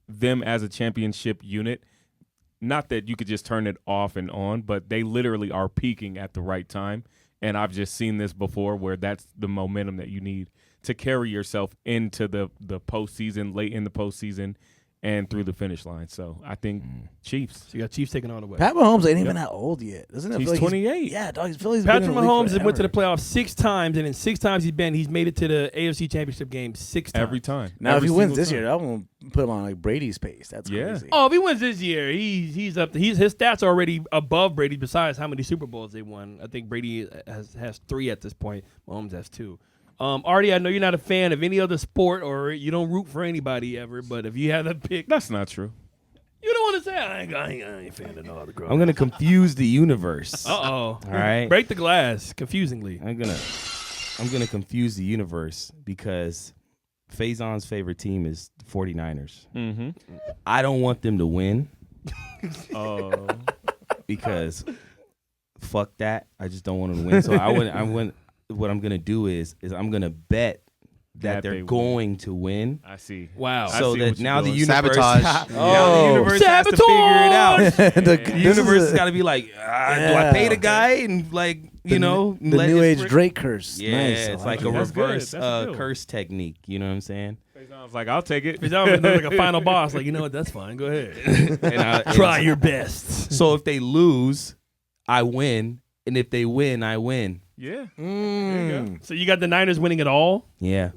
them as a championship unit, not that you could just turn it off and on, but they literally are peaking at the right time. And I've just seen this before where that's the momentum that you need to carry yourself into the postseason, late in the postseason, and through the finish line. So I think Chiefs. So you got Chiefs taking all the way. Pat Mahomes ain't even that old yet. Doesn't it He's feel like 28. Yeah, dog. He's Patrick Mahomes went to the playoffs 6 times, and in 6 times he's made it to the AFC Championship game 6 times. Every time. Now, Every if he wins single this time. year, I'm going to put him on like Brady's pace. That's Yeah. crazy. Oh, if he wins this year, he's up. His stats are already above Brady. Besides how many Super Bowls they won, I think Brady has 3 at this point. Mahomes has 2. Artie, I know you're not a fan of any other sport, or you don't root for anybody ever. But if you had to pick, That's not true. you don't want to say I ain't a fan of no other girl. I'm gonna confuse the universe. All right. break the glass. Confusingly, I'm gonna confuse the universe because Faison's favorite team is the 49ers. Mm-hmm. I don't want them to win Oh. because fuck that. I just don't want them to win. So what I'm gonna do is I'm gonna bet that they're they going to win. I see. wow. I So see that what you're now the doing. universe, Sabotage. now the universe has to figure it out. The universe has got to be like, do I pay the guy and like The let New his Age friend- Drake curse. Yeah, Nice. it's I like it. a That's good. reverse That's a good one. curse technique. You know what I'm saying? Faison's like, I'll take it. He's almost like a final boss. Like, you know what? That's fine. Go ahead. And Try your best. So if they lose, I win, and if they win, I win. Yeah. So you got the Niners winning it all? Yeah.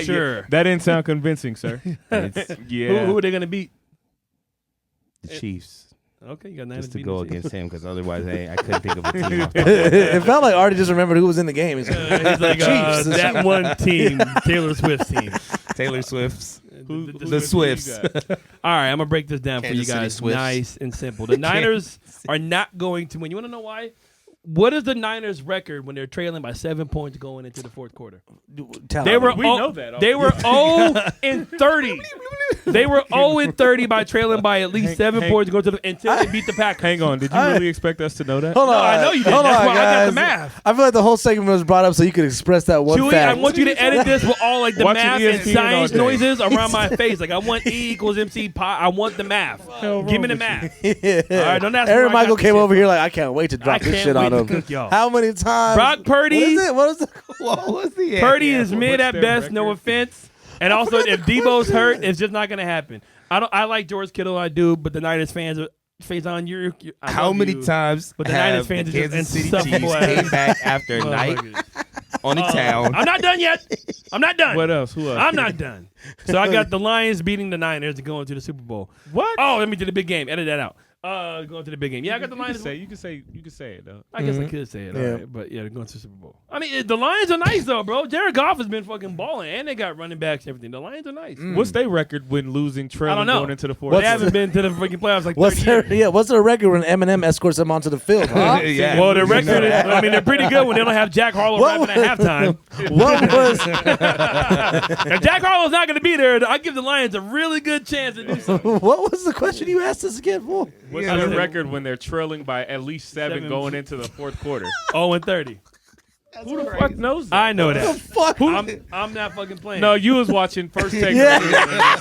Sure. Yeah. That didn't sound convincing, sir. It's Yeah. Who are they going to beat? the Chiefs. Okay, you got Niners Just to beating go the Chiefs. against him, because otherwise I couldn't think of a team. off the top. It felt like Artie just remembered who was in the game. He's like, He's like, Chiefs. that one team, Taylor Swift's team. Taylor Swift's. Who- The Swifts. All right, I'm going to break this down Kansas for you City guys. Swifts. Nice and simple. The Niners are not going to win. You want to know why? What is the Niners' record when they're trailing by 7 points going into the fourth quarter? They were We know that They were 0-30. They were 0-30 by trailing by at least 7 Hank- points going to until they beat the Packers. Hang on. Did you really expect us to know that? Hold on. No, I know you did. Hold That's on, why I got the guys. math. I feel like the whole segment was brought up so you could express that one Chewy, fact. I want you to edit this with all like the Watching math and ESPN science all day. noises around my face. Like I want E equals MC pi. I want the math. Give me the math. Yeah. All right, don't ask me Aaron where I got Michael this came shit over here like, I can't wait to drop I this can't shit wait on to him. cook y'all. How many times? Brock Purdy. What is it? What is it? What was the Purdy is what's mid at their best. No record? offense. And also, if Debo's hurt, it's just not going to happen. I like George Kittle, I do, but the Niners fans are face on you. How many times But the have Niners fans the are just Kansas City insufferable Chiefs ass came back after a night on the town? I'm not done yet. I'm not done. What else? Who else? I'm not done. So I got the Lions beating the Niners to go into the Super Bowl. What? Oh, let me do the big game. Edit that out. Going to the big game. Yeah, I got the Lions. You can say it though. I guess I could say it. Yeah. All right. But yeah, they're going to the Super Bowl. I mean, the Lions are nice though, bro. Jared Goff has been fucking balling, and they got running backs and everything. The Lions are nice. What's their record when losing, trailing, I don't know. going into the fourth? They What's- haven't been to the freaking playoffs like What's 30 their years. what's their record when Eminem escorts them onto the field? Huh? Yeah. Well, their record is, I mean, they're pretty good when they don't have Jack Harlow What rapping at halftime. What was If Jack Harlow's not going to be there, I give the Lions a really good chance to do something. what was the question you asked us again for? What's Yeah. their record when they're trailing by at least 7 7. going into the fourth quarter? 0-30. Who the fuck knows that? I know that. Fuck. I'm not fucking playing. No, you was watching First Take. Yeah.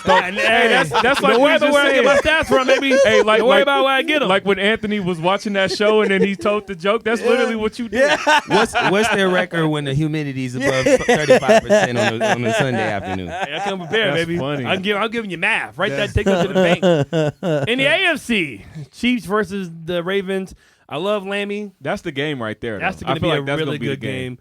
And, hey, that's like don't we worry just about where I get my stats from, baby. Hey, like, don't worry like- about where I get them. Like when Anthony was watching that show and then he told the joke. That's literally what you did. What's their record when the humidity is above 35% on a Sunday afternoon? Hey, I come prepared, That's baby. funny. I'm giving you math. Right that take us to the bank. In the AFC, Chiefs versus the Ravens. I love Lammy. That's the game right there. That's though. going I to feel be like a that's really gonna be the good game.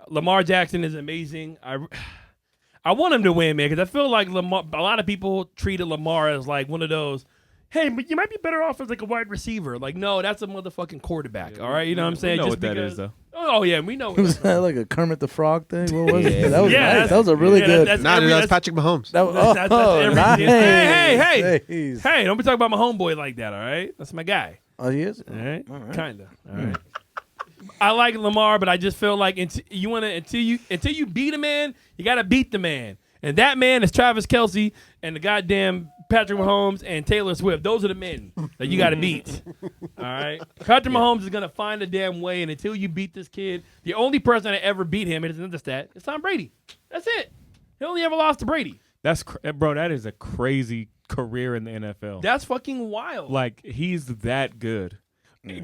Lamar Jackson is amazing. I want him to win, man, because I feel like Lamar. A lot of people treated Lamar as like one of those. Hey, but you might be better off as like a wide receiver. Like, no, that's a motherfucking quarterback. All right, you know what I'm saying? We know Just what that because- is, though. Oh yeah, we know. What Was that's that like a Kermit the Frog thing? What was Yeah. it? That was Yeah, nice. That was a really yeah, good. that's Nah, dude, every- that was that's- Patrick Mahomes. That was, that's everything. nice. Hey, Jeez. Hey, don't be talking about my homeboy like that. All right, that's my guy. Oh, he is. All right, All right. kinda. All right. I like Lamar, but I just feel like until you beat a man, you got to beat the man. And that man is Travis Kelce and the goddamn Patrick Mahomes and Taylor Swift. Those are the men that you got to beat. All right? Patrick Mahomes is going to find a damn way, and until you beat this kid, the only person that ever beat him, it's another stat, it's Tom Brady. That's it. He only ever lost to Brady. Bro, that is a crazy career in the NFL. That's fucking wild. Like, he's that good.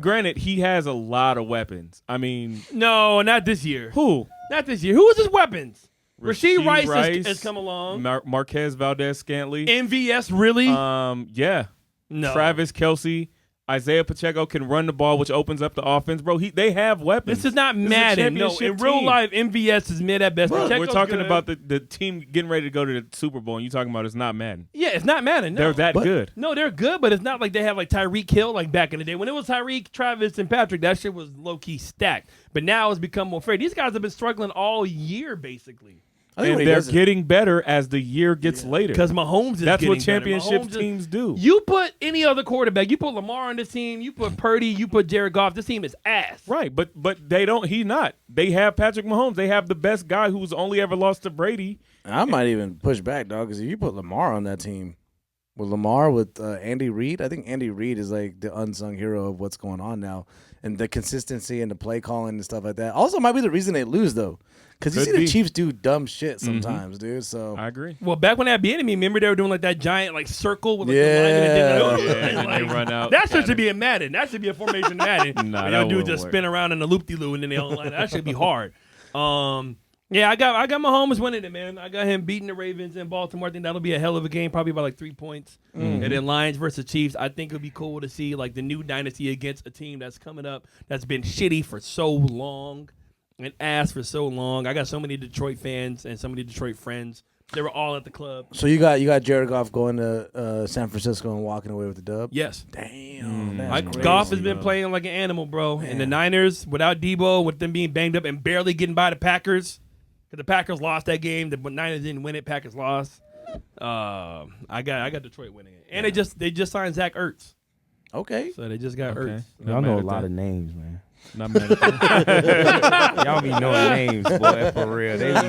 Granted, he has a lot of weapons. I mean, no, not this year. who? Not this year. Who was his weapons? Rasheed Rice Rice has come along. Marquez Valdez-Scantling. MVS, really? Yeah. No. Travis Kelce. Isaiah Pacheco can run the ball, which opens up the offense. Bro, they have weapons. This is not Madden. No, in real life, MVS is mid at best. Bro, we're Pacheco's talking good. about the team getting ready to go to the Super Bowl, and you talking about it's not Madden. Yeah, it's not Madden. No. They're that good. No, they're good, but it's not like they have like Tyreek Hill like back in the day. When it was Tyreek, Travis, and Patrick, that shit was low-key stacked. But now it's become more fair. These guys have been struggling all year, basically. And they're getting better as the year gets later. Because Mahomes is That's getting what championship better. teams do. You put any other quarterback, you put Lamar on this team, you put Purdy, you put Jared Goff, this team is ass. Right, but they don't. He's not. They have Patrick Mahomes. They have the best guy who's only ever lost to Brady. I might even push back, dog, because if you put Lamar on that team, with Andy Reid, I think Andy Reid is like the unsung hero of what's going on now. And the consistency and the play calling and stuff like that. Also might be the reason they lose, though. Because you see the Chiefs do dumb shit sometimes, dude. So I agree. Well, back when that Bieniemy, remember they were doing like that giant like circle with like the lineman and then and they run out. That should be a Madden. That should be a formation Madden. Nah, and that they'll do wouldn't just work. spin around in the loop-de-loo and then they all line. That should be hard. Yeah, I got Mahomes winning it, man. I got him beating the Ravens in Baltimore. I think that'll be a hell of a game, probably by like 3 points. And then Lions versus Chiefs. I think it'll be cool to see like the new dynasty against a team that's coming up that's been shitty for so long and ass for so long. I got so many Detroit fans and so many Detroit friends. They were all at the club. So you got Jared Goff going to San Francisco and walking away with the dub? Yes. Damn. That's crazy, Goff has been bro. playing like an animal, bro. And the Niners, without Debo, with them being banged up and barely getting by the Packers, because the Packers lost that game. The Niners didn't win it. Packers lost. I got Detroit winning it. And they just signed Zach Ertz. Okay. So they just got Ertz. Y'all know a lot of names, man. Not mad at that. Y'all be knowing names, boy, for real. They be,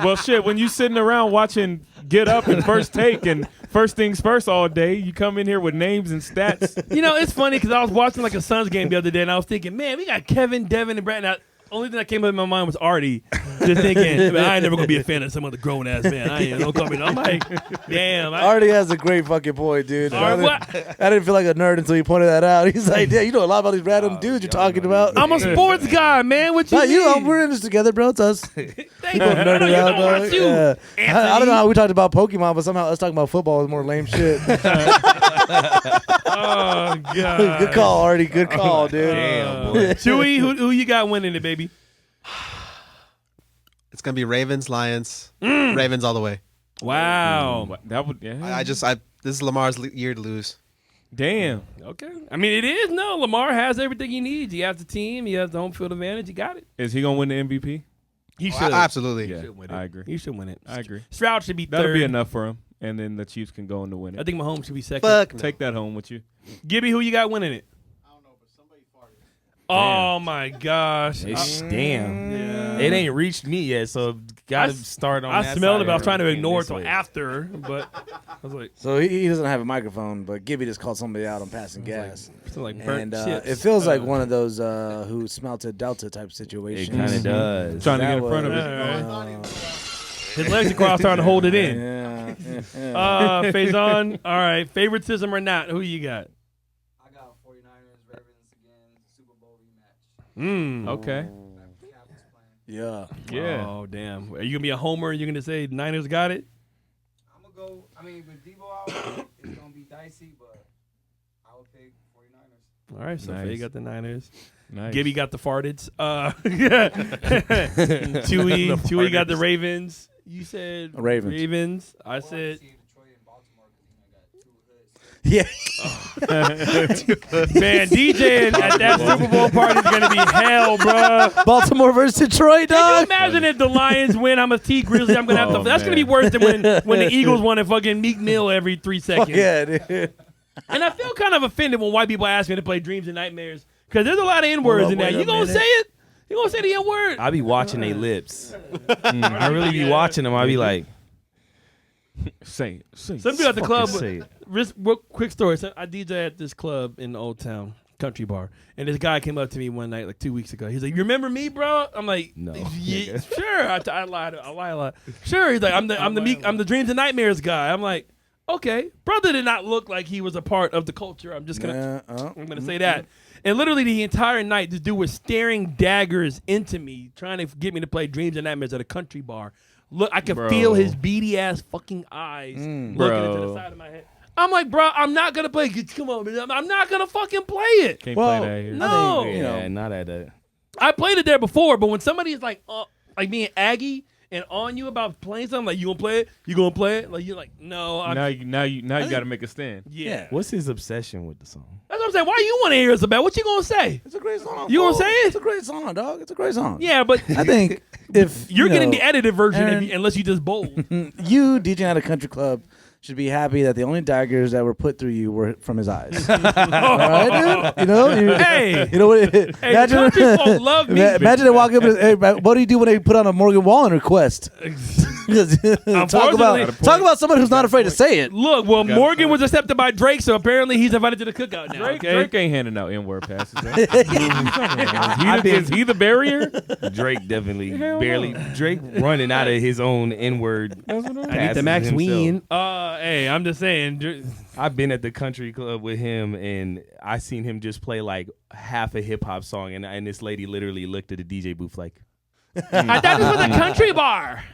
Well, shit, when you sitting around watching Get Up and First Take and First Things First all day, you come in here with names and stats. You know, it's funny because I was watching like a Suns game the other day and I was thinking, man, we got Kevin, Devin, and Brad. And only thing that came up in my mind was Artie. Just thinking, man, I ain't never gonna be a fan of some other grown ass man. I ain't no coming. I'm like, damn. Artie has a great fucking point, dude. All right, I didn't feel like a nerd until you pointed that out. He's like, yeah, you know a lot about these random dudes you're talking about. I'm a sports guy, man. What you Not mean? you. We're in this together, bro. It's us. Thank you. Nerded You out, know what dog. you, Yeah. Anthony. I don't know how we talked about Pokemon, but somehow us talking about football is more lame shit. Oh god. Good call, Artie. Good call, dude. damn, boy. Chewy, who you got winning it, baby? It's gonna be Ravens, Lions, Ravens all the way. Wow. That would, yeah. This is Lamar's year to lose. Damn. Okay. I mean, it is. No, Lamar has everything he needs. He has the team. He has the home field advantage. He got it. Is he gonna win the MVP? He Oh, should. absolutely. Yeah, should win it. I agree. He should win it. I agree. Stroud should be That'll third. be enough for him, and then the Chiefs can go on to win I it. think Mahomes should be second. Fuck. No. Take that home with you. Gibby, who you got winning it? Oh my gosh. damn. Yeah. It ain't reached me yet, so gotta start on I that smelled side it, but I was trying to everything ignore it this till way. after. But I was like, So he doesn't have a microphone, but Gibby just called somebody out on passing gas. burnt And chips. it feels like one of those who smelt a Delta type It situations. kind of does. Trying to That get in front of was- it. His legs are crossed, trying to hold it in. Yeah. Faison, all right. Favoritism or not? Who you got? I got 49ers, Ravens again, Super Bowl rematch. Okay. Captain's plan. Yeah. Yeah. Oh, damn. Are you going to be a homer and you're going to say Niners got it? I'm going to go, I mean, with Debo out, it's going to be dicey, but I would pick 49ers. All right, so Nice. Faye got the Niners. Nice. Gibby got the farteds. Chewy got the Ravens. You said Ravens. I said, See Detroit and Baltimore because, you know, got two hoods. Yeah. man, DJing at that Super Bowl party is going to be hell, bro. Baltimore versus Detroit, Can you dog. imagine if the Lions win? I'm a T Grizzly. I'm gonna have to. That's gonna be worse than when the Eagles won and fucking Meek Mill every 3 seconds. Yeah, dude. And I feel kind of offended when white people ask me to play Dreams and Nightmares because there's a lot of N words in there. wait a You gonna minute. say it? You gonna say the N word? I be watching their lips. I really be watching them. I be like, Say Some people at the club. Say it. Real quick story. So I DJ at this club in Old Town Country Bar, and this guy came up to me one night, like 2 weeks ago. He's like, "You remember me, bro?" I'm like, No. yeah, sure." I lied. I lie a lot. Sure. He's like, I'm the Dreams and Nightmares guy." I'm like, "Okay." Brother did not look like he was a part of the culture. I'm just gonna say that. And literally the entire night, this dude was staring daggers into me, trying to get me to play Dreams and Nightmares at a country bar. Look, I could feel his beady ass fucking eyes looking into the side of my head. I'm like, bro, I'm not gonna play. Come on, man. I'm not gonna fucking play it. Can't play that here. No, Yeah, not at a. I played it there before, but when somebody is like being aggy and on you about playing something, like, you gonna play it? You gonna play it? Like, you're like, no. Now you got to make a stand. Yeah. What's his obsession with the song? That's what I'm saying. Why you want to hear us about? What you gonna say? It's a great song. You gonna say it? It's a great song, dog. It's a great song. Yeah, but I think if you're getting the edited version Aaron- unless you just bold. you DJing at a country club should be happy that the only daggers that were put through you were from his eyes. All right, dude? You know, Hey. you know what? Hey, the country folk love me. Imagine they walk up and hey, what do you do when they put on a Morgan Wallen request? talk about somebody who's not afraid to say it. Look, well, Morgan was accepted by Drake, so apparently he's invited to the cookout now. Drake ain't handing out N-word passes. Is he the barrier? Drake definitely Hell barely. no. Drake running out of his own N-word. I need the Max Ween. Hey, I'm just saying. I've been at the country club with him, and I seen him just play like half a hip hop song, and this lady literally looked at the DJ booth like, I thought this was a country bar.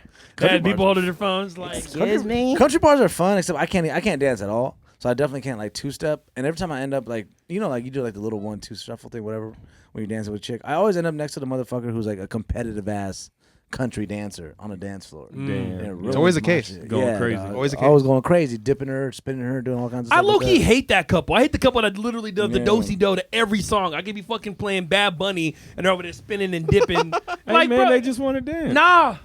And people holding their phones like, "Excuse me." Country bars are fun, except I can't dance at all. So I definitely can't like two step. And every time I end up like you do like the little 1-2 shuffle thing, whatever, when you're dancing with a chick, I always end up next to the motherfucker who's like a competitive ass country dancer on a dance floor. Damn. It's always the case. Going crazy. Dog. Always the case. Always going crazy, dipping her, spinning her, doing all kinds of I stuff. low like key that. hate that couple. I hate the couple that literally does the Yeah. do-si-do to every song. I could be fucking playing Bad Bunny and they're over there spinning and dipping. Hey, like, man, bro, they just want to dance. nah.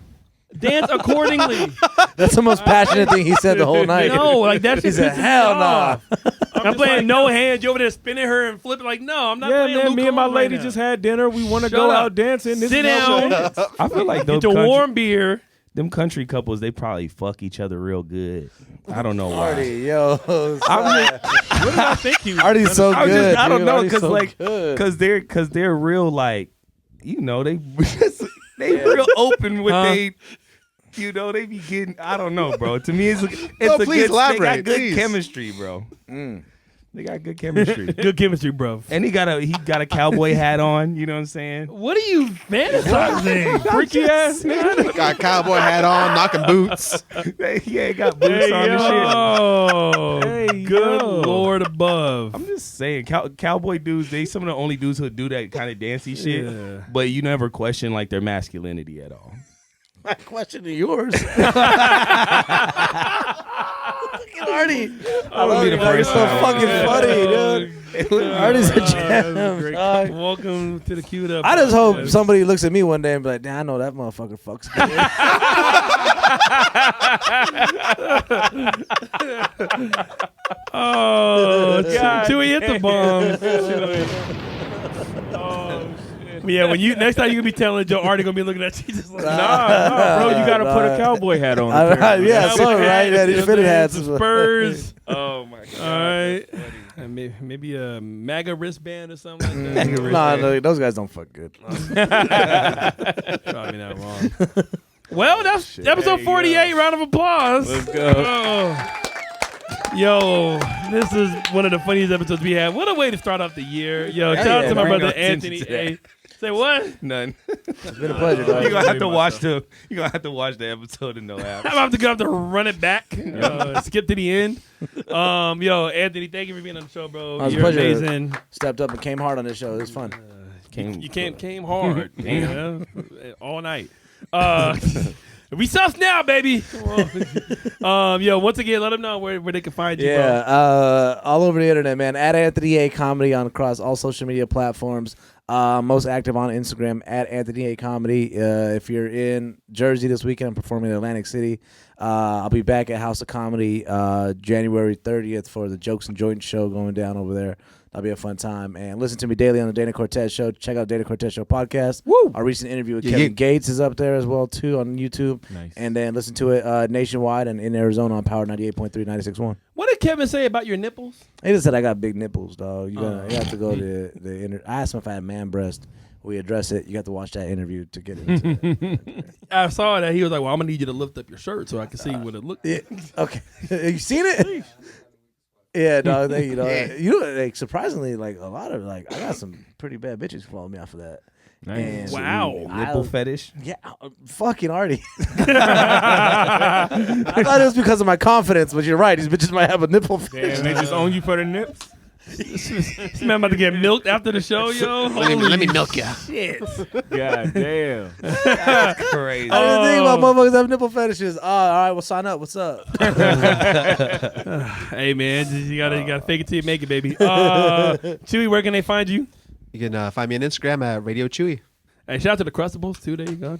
Dance accordingly. That's the most passionate thing he said the whole night. No, like that He shit. said, pisses me "Hell off. nah." I'm playing no hands. You over there spinning her and flipping. Like, no, I'm not Yeah, playing man, Luke me and my Combs lady right just now. had dinner. We want to Shut go up. out dancing. This Sit is how down. it is. I feel like those Get your warm beer. them country couples, they probably fuck each other real good. I don't know why. Artie, yo. What did I think you? Artie's so I'm good. just, I don't dude. know, Artie's cause so like, good. cause they're real like, they real open with they. They be getting. I don't know, bro. To me, it's a please good. They got elaborate, good please. chemistry, bro. They got good chemistry. Good chemistry, bro. And he got a cowboy hat on. You know what I'm saying? What are you fantasizing? Freaky ass nigga. Got a cowboy hat on, knocking boots. He got boots on and shit. Oh, Hey, good yo. Lord above. I'm just saying, cowboy dudes. They some of the only dudes who do that kind of dancey shit. Yeah. But you never question like their masculinity at all. My question to yours. Artie. I love be you, the dog. You're first so time. fucking funny, dude. Artie's a gem. dog. Welcome to the queued up. I just hope podcast. somebody looks at me one day and be like, "Damn, I know that motherfucker fucks." Oh, God Chewy hit the bomb. Yeah, when you next time you gonna be telling Joe Artie gonna be looking at you just like, Nah, bro, you got to put a cowboy hat on. apparently. Yeah, so right. Yeah, these fitted hats. some Spurs. Oh my god. All right, and maybe a MAGA wristband or something like that. No, those guys don't fuck good. Probably not wrong. Well, that's episode 48. Round of applause. Let's go. Yo, this is one of the funniest episodes we had. What a way to start off the year. Yo, shout out to my bring brother attention Anthony. to that. Hey, say what? None. It's been a pleasure, dog. You're gonna have to watch the episode and no I'm app. about to go have to run it back. Skip to the end. Yo, Anthony, thank you for being on the show, bro. It was a You're pleasure. amazing. Stepped up and came hard on this show. It was fun. You came hard. Damn. All night. We sus now, baby. Yo, once again, let them know where they can find you, Yeah, bro. all over the internet, man. At Anthony A Comedy on across all social media platforms. Most active on Instagram at Anthony A Comedy. If you're in Jersey this weekend, I'm performing in Atlantic City. I'll be back at House of Comedy January 30th for the Jokes and Joints show going down over there. That'll be a fun time. And listen to me daily on the Dana Cortez Show. Check out Dana Cortez Show podcast. Woo! Our recent interview with Yeah, Kevin yeah. Gates is up there as well, too, on YouTube. Nice. And then listen to it nationwide and in Arizona on Power 98.3, 96.1. What did Kevin say about your nipples? He just said I got big nipples, dog. You have to go to the I asked him if I had man breast. We address it. You have to watch that interview to get into it. I saw that he was like, "Well, I'm gonna need you to lift up your shirt so I can see what it looks." Yeah. Okay. You seen it? Yeah, dog. Like surprisingly, like a lot of like I got some pretty bad bitches following me off of that. Nice. And Wow. Nipple fetish. Yeah, fucking already. I thought it was because of my confidence, but you're right. These bitches might have a nipple. Damn, they just own you for the nips. This man about to get milked after the show, yo. Let me milk ya. Shit. God damn. Crazy. I didn't think about motherfuckers have nipple fetishes. All right, well, sign up. What's up? Hey man, you gotta fake it till you make it, baby. Chewy, where can they find you? You can find me on Instagram at Radio Chewy. Hey, shout out to the Crustables too. There you go.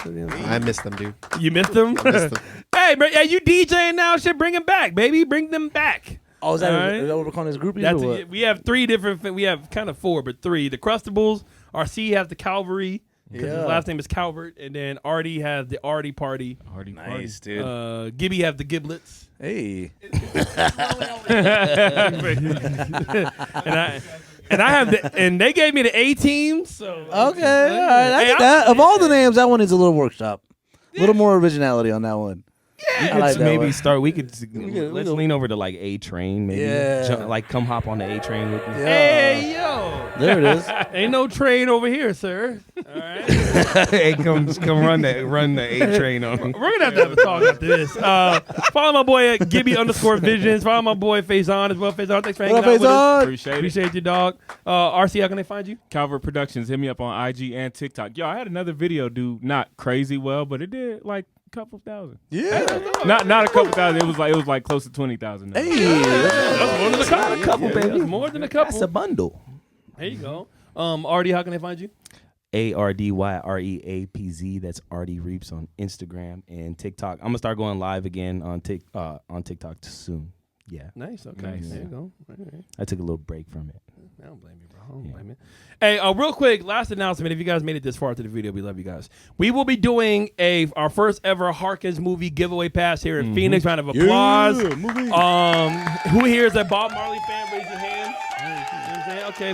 I miss them, dude. You missed them. Miss them. Hey, bro, yeah, you DJing now? Shit, bring them back, baby. Bring them back. Oh, is that, All right. is that what we're calling this group? That's we have 3 different. We have kind of 4, but 3. The Crustables. RC has the Calvary. Because his last name is Calvert, and then Artie has the Artie Party. Hardy Nice, dude. Gibby have the Giblets. Hey. And I have the, and they gave me the A team. So Okay, all right. I Hey, get that. Of all the names, that one is a little workshop. A little more originality on that one. We I could like that maybe one. start. Let's lean over to like A Train, maybe. Yeah. Like come hop on the A Train with me. Hey yo, There it is. ain't no train over here, sir. All right, Hey, come run the A Train on me. we're gonna have a talk after this. Follow my boy at Gibby_Visions. Follow my boy Faison as well. Faison, thanks for hanging What out up, with us. Faison? Appreciate it. You, dog. RC, how can they find you? Calvert Productions, hit me up on IG and TikTok. Yo, I had another video do not crazy well, but it did like a couple thousand. Yeah. Not a couple thousand. It was like close to 20,000. Hey. That's more than a couple, couple, baby. That's more than a couple. That's a bundle. There you go. Artie, how can they find you? ARDYREAPZ. That's Artie Reeps on Instagram and TikTok. I'm gonna start going live again on TikTok soon. Yeah, Nice. Okay. Nice. There you go. All right. I took a little break from it. I don't blame you, bro. I don't blame you. Hey, real quick, last announcement. If you guys made it this far into the video, we love you guys. We will be doing our first ever Harkins movie giveaway pass here in Phoenix. Round of applause. Who here is a Bob Marley fan? Raise your hand. You know what I'm saying? Okay,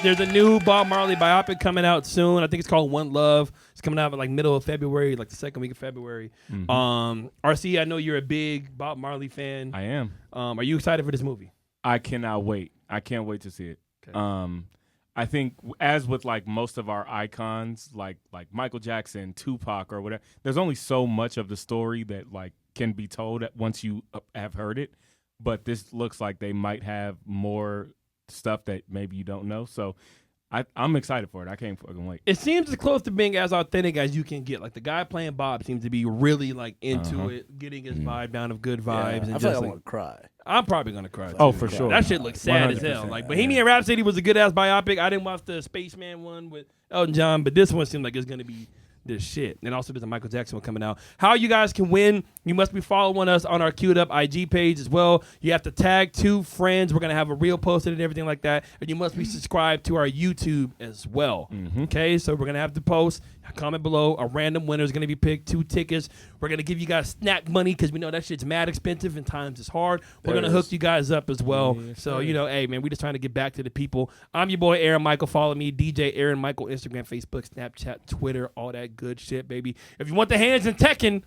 there's a new Bob Marley biopic coming out soon. I think it's called One Love. It's coming out in like middle of February, like the second week of February. RC, I know you're a big Bob Marley fan. I am. Are you excited for this movie? I cannot wait. I can't wait to see it. Okay. I think as with like most of our icons, like Michael Jackson, Tupac, or whatever, there's only so much of the story that like can be told once you have heard it. But this looks like they might have more stuff that maybe you don't know. So I'm excited for it. I can't fucking wait. It seems as close to being as authentic as you can get. Like the guy playing Bob seems to be really like into it, getting his vibe down of good vibes. And I just feel like I like, want to cry. I'm probably gonna cry. Oh, too. for sure. That shit looks sad as hell. 100%. Like Bohemian Rhapsody was a good ass biopic. I didn't watch the Spaceman one with Elton John, but this one seemed like it's gonna be this shit. And also there's a Michael Jackson one coming out. How you guys can win, you must be following us on our Queued Up IG page as well. You have to tag 2 friends. We're going to have a reel posted and everything like that. And you must be subscribed to our YouTube as well. Okay, so we're going to have the post. Comment below. A random winner is going to be picked. 2 tickets. We're going to give you guys snack money because we know that shit's mad expensive and times is hard. We're going to hook you guys up as well. So, hey, man, we're just trying to get back to the people. I'm your boy, Aaron Michael. Follow me, DJ Aaron Michael, Instagram, Facebook, Snapchat, Twitter, all that good shit, baby. If you want the hands in Tekken,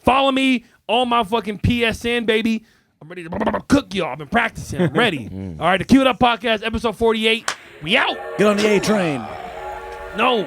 follow me on my fucking PSN, baby. I'm ready to cook y'all. I've been practicing. I'm ready. All right, the Queued Up Podcast, episode 48. We out. Get on the A train. No.